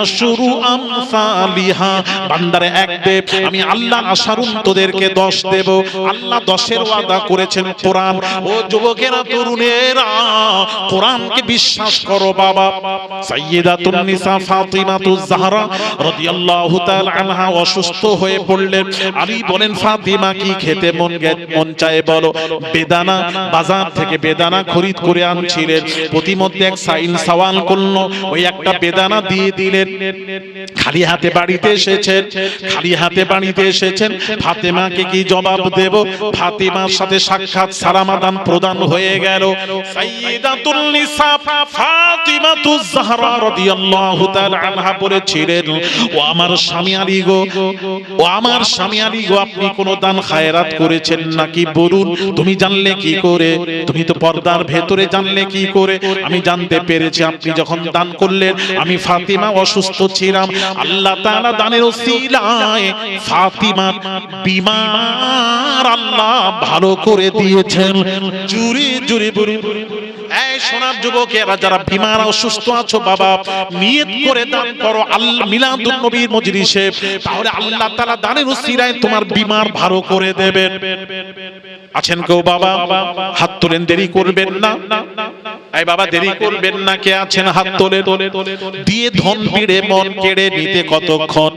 আশরু আমসালিহা। বান্দারে এক দে, আমি আল্লাহ আশারুন তোদেরকে 10 দেব। আল্লাহ 10-এর ওয়াদা করেছেন। কোরআন, ও যুবকেরা, তরুণেরা, কোরআনকে বিশ্বাস করো বাবা। সাইয়্যিদাতুন নিসা ফাতিমাতুজ জাহরা রাদিয়াল্লাহু তাআলা আনহা অসুস্থ হয়ে পড়লেন। আলী বলেন, ফাতিমা কি খেতে মন চায় বলো? বেদানা, বাজার থেকে বেদানা খরিদ করে আনছিলেন। প্রতিমধ্যে এক সাইল সওয়াল করলো, ওই একটা বেদানা দিয়ে দিলেন। খালি হাতে বাড়িতে এসেছেন, ফাতেমাকে কি জবাব দেব? ফাতিমার সাথে সাক্ষাৎ সালাম আদান প্রদান হয়ে গেল। সাইয়্যিদাতুন নিসা ফাতিমাতুজ জাহরা রাদিয়াল্লাহু তাআলা আনহা বলেছিলেন, ও আমার স্বামী আলী গো, ও আমার স্বামী আলী গো, আপনি কোন দান খায়রাত করেছেন নাকি বলুন? তুমি জানলে কি করে? তুমি তো পর্দার ভেতরে, জানলে কি করে? আমি জানতে পেরেছি আপনি যখন দান করলেন, আমি ফাতিমা অসুস্থ ছিলাম, আল্লাহ তাআলা দানের ওসিলায় ফাতিমা বিমার আল্লাহ ভালো করে দিয়েছেন। জুরি জুরি বলুন, এই সোনার যুবকেরা যারা বিমার অসুস্থ আছো বাবা, নিয়ত করে দান করো আল্লাহ মিলাদুন নবীর মজলিসে, তাহলে আল্লাহ তাআলা দানের উসিলায় তোমার বিমার ভালো করে দেবেন। আছেন কেউ বাবা? হাত তোলেন, দেরি করবেন না। এই বাবা দেরি করবেন না, কে আছেন হাত তোলেন। দিয়ে ধন পিড়ে মন কেড়ে নিতে কতক্ষণ,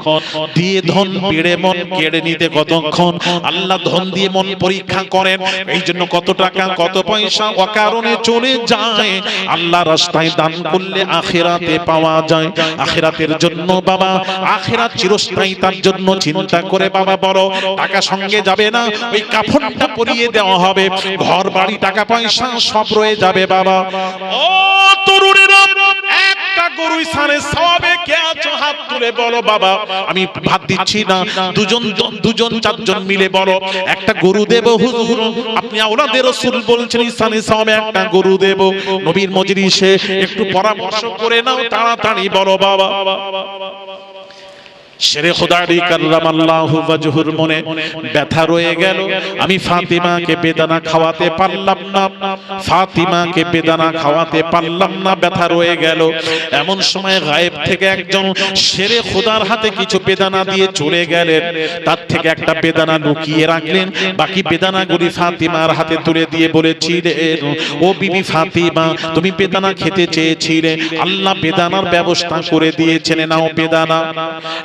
দিয়ে ধন পিড়ে মন কেড়ে নিতে কতক্ষণ। আল্লাহ ধন দিয়ে মন পরীক্ষা করেন, এই জন্য কত টাকা কত পয়সা অকারণে চলে যায়, আল্লাহ রাস্তায় দান করলে আখিরাতে পাওয়া যায়। আখিরাতের জন্য বাবা, আখিরাত চিরস্থায়ী, তার জন্য চিন্তা করে বাবা বড় টাকা সঙ্গে যাবে না, ওই কাফনটা পরিয়ে দেওয়া হবে, ঘর বাড়ি টাকা পয়সা সব রয়ে যাবে বাবা। ও তরুণেরা, একটা গরু ইসানে সওয়াবে কে আছো হাত তুলে বলো বাবা, আমি ভাত দিচ্ছি না, দুজন চারজন মিলে বলো একটা গরু দেব হুজুর, আপনি আওলাদে রাসূল বলছেন ইসানে সওয়াবে একটা গরু দেব, নবীর মজলিসে একটু পরামর্শ করে নাও, তাড়াতাড়ি বলো বাবা। শেরে খুদারি কাররামাল্লাহু ওয়াজহুর মনে ব্যথা রয়ে গেল, আমি ফাতিমাকে বেদানা খাওয়াতে পারলাম না, ফাতিমাকে বেদানা খাওয়াতে পারলাম না, ব্যথা রয়ে গেল। এমন সময় গায়েব থেকে একজন শেরে খুদার হাতে কিছু বেদানা দিয়ে চলে গেলেন, তার থেকে একটা বেদানা লুকিয়ে রাখলেন, বাকি বেদানাগুলি ফাতিমার হাতে তুলে দিয়ে বলেছিলেন, ও বিবি ফাতিমা, তুমি বেদানা খেতে চেয়েছিলে, আল্লাহ বেদানার ব্যবস্থা করে দিয়েছেন, নাও বেদানা।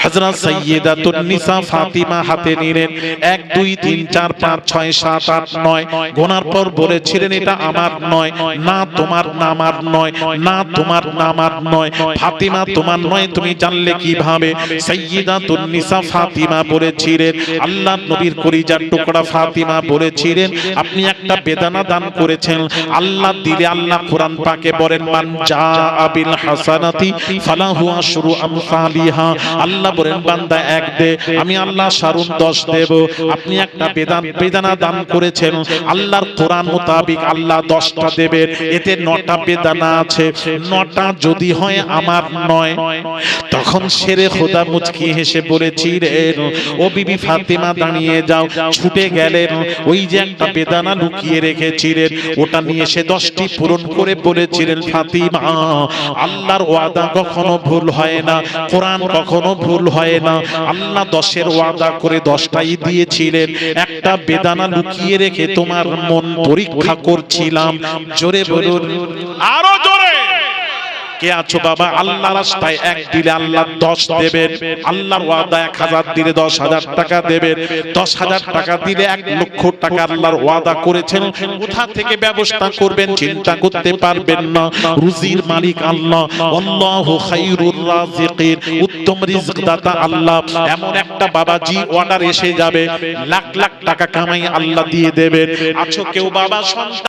হযরত সাইয়্যিদাতুন নিসা ফাতিমা হাতে নিলেন, 1 2 3 4 5 6 7 8 9 গোনার পর বলেছিলেন, এটা আমার নয়, না তোমার, না আমার নয়, না তোমার, না আমার নয়, ফাতিমা তোমার নয়, তুমি জানলে কিভাবে? সাইয়্যিদাতুন নিসা ফাতিমা বলেছিলেন, আল্লাহর নবীর কলিজার টুকরা ফাতিমা বলেছিলেন, আপনি একটা বেদানা দান করেছেন, আল্লাহ দিলে, আল্লাহ কোরআন পাকে বলেন, মান জাআ বিল হাসানাতি ফালাহু আশরু আমসালিহা, আল্লাহ বলেন বান্দা 1 দে, আমি আল্লাহ শারুন 10 দেব। আপনি একটা বেদানা দান করেছেন, আল্লাহর কোরআন মোতাবেক আল্লাহ 10টা দেবেন, এতে 9টা বেদানা আছে, 9টা যদি হয় আমার নয়। তখন শেরে খোদা মুচকি হেসে বলেছিলেন, ও বিবি ফাতিমা দাঁড়িয়ে যাও, ছুটে গেলেন, ওই যে একটা বেদানা লুকিয়ে রেখেছিলেন ওটা নিয়ে এসে 10টি পূরণ করে বলেছিলেন, ফাতিমা আল্লাহর ওয়াদা কখনো ভুল হয় না, কোরআন কখনো ভুল হয় না, আল্লাহ 10-এর ওয়াদা করে 10টাই দিয়েছিলেন, একটা বেদানা লুকিয়ে রেখে তোমার মন পরীক্ষা করছিলাম। জোরে বলুন, আরো জোরে। কে আছো বাবা? আল্লাহ রাস্তায় 1 দিলে আল্লাহ 10 দেবেন, আল্লাহর ওয়াদা 1000 দিলে 10,000 টাকা দেবেন, 10,000 টাকা দিলে 1 লক্ষ টাকা আল্লাহর ওয়াদা করেছেন, কোথা থেকে ব্যবস্থা করবেন চিন্তা করতে পারবেন না। রুজির মালিক আল্লাহ, আল্লাহু খায়রুর রাযিকিন, উত্তম রিজক দাতা আল্লাহ। এমন একটা বাবাজি অর্ডার এসে যাবে, লাখ লাখ টাকা কামাই আল্লাহ দিয়ে দেবেন। আছো কেউ বাবা? সন্তান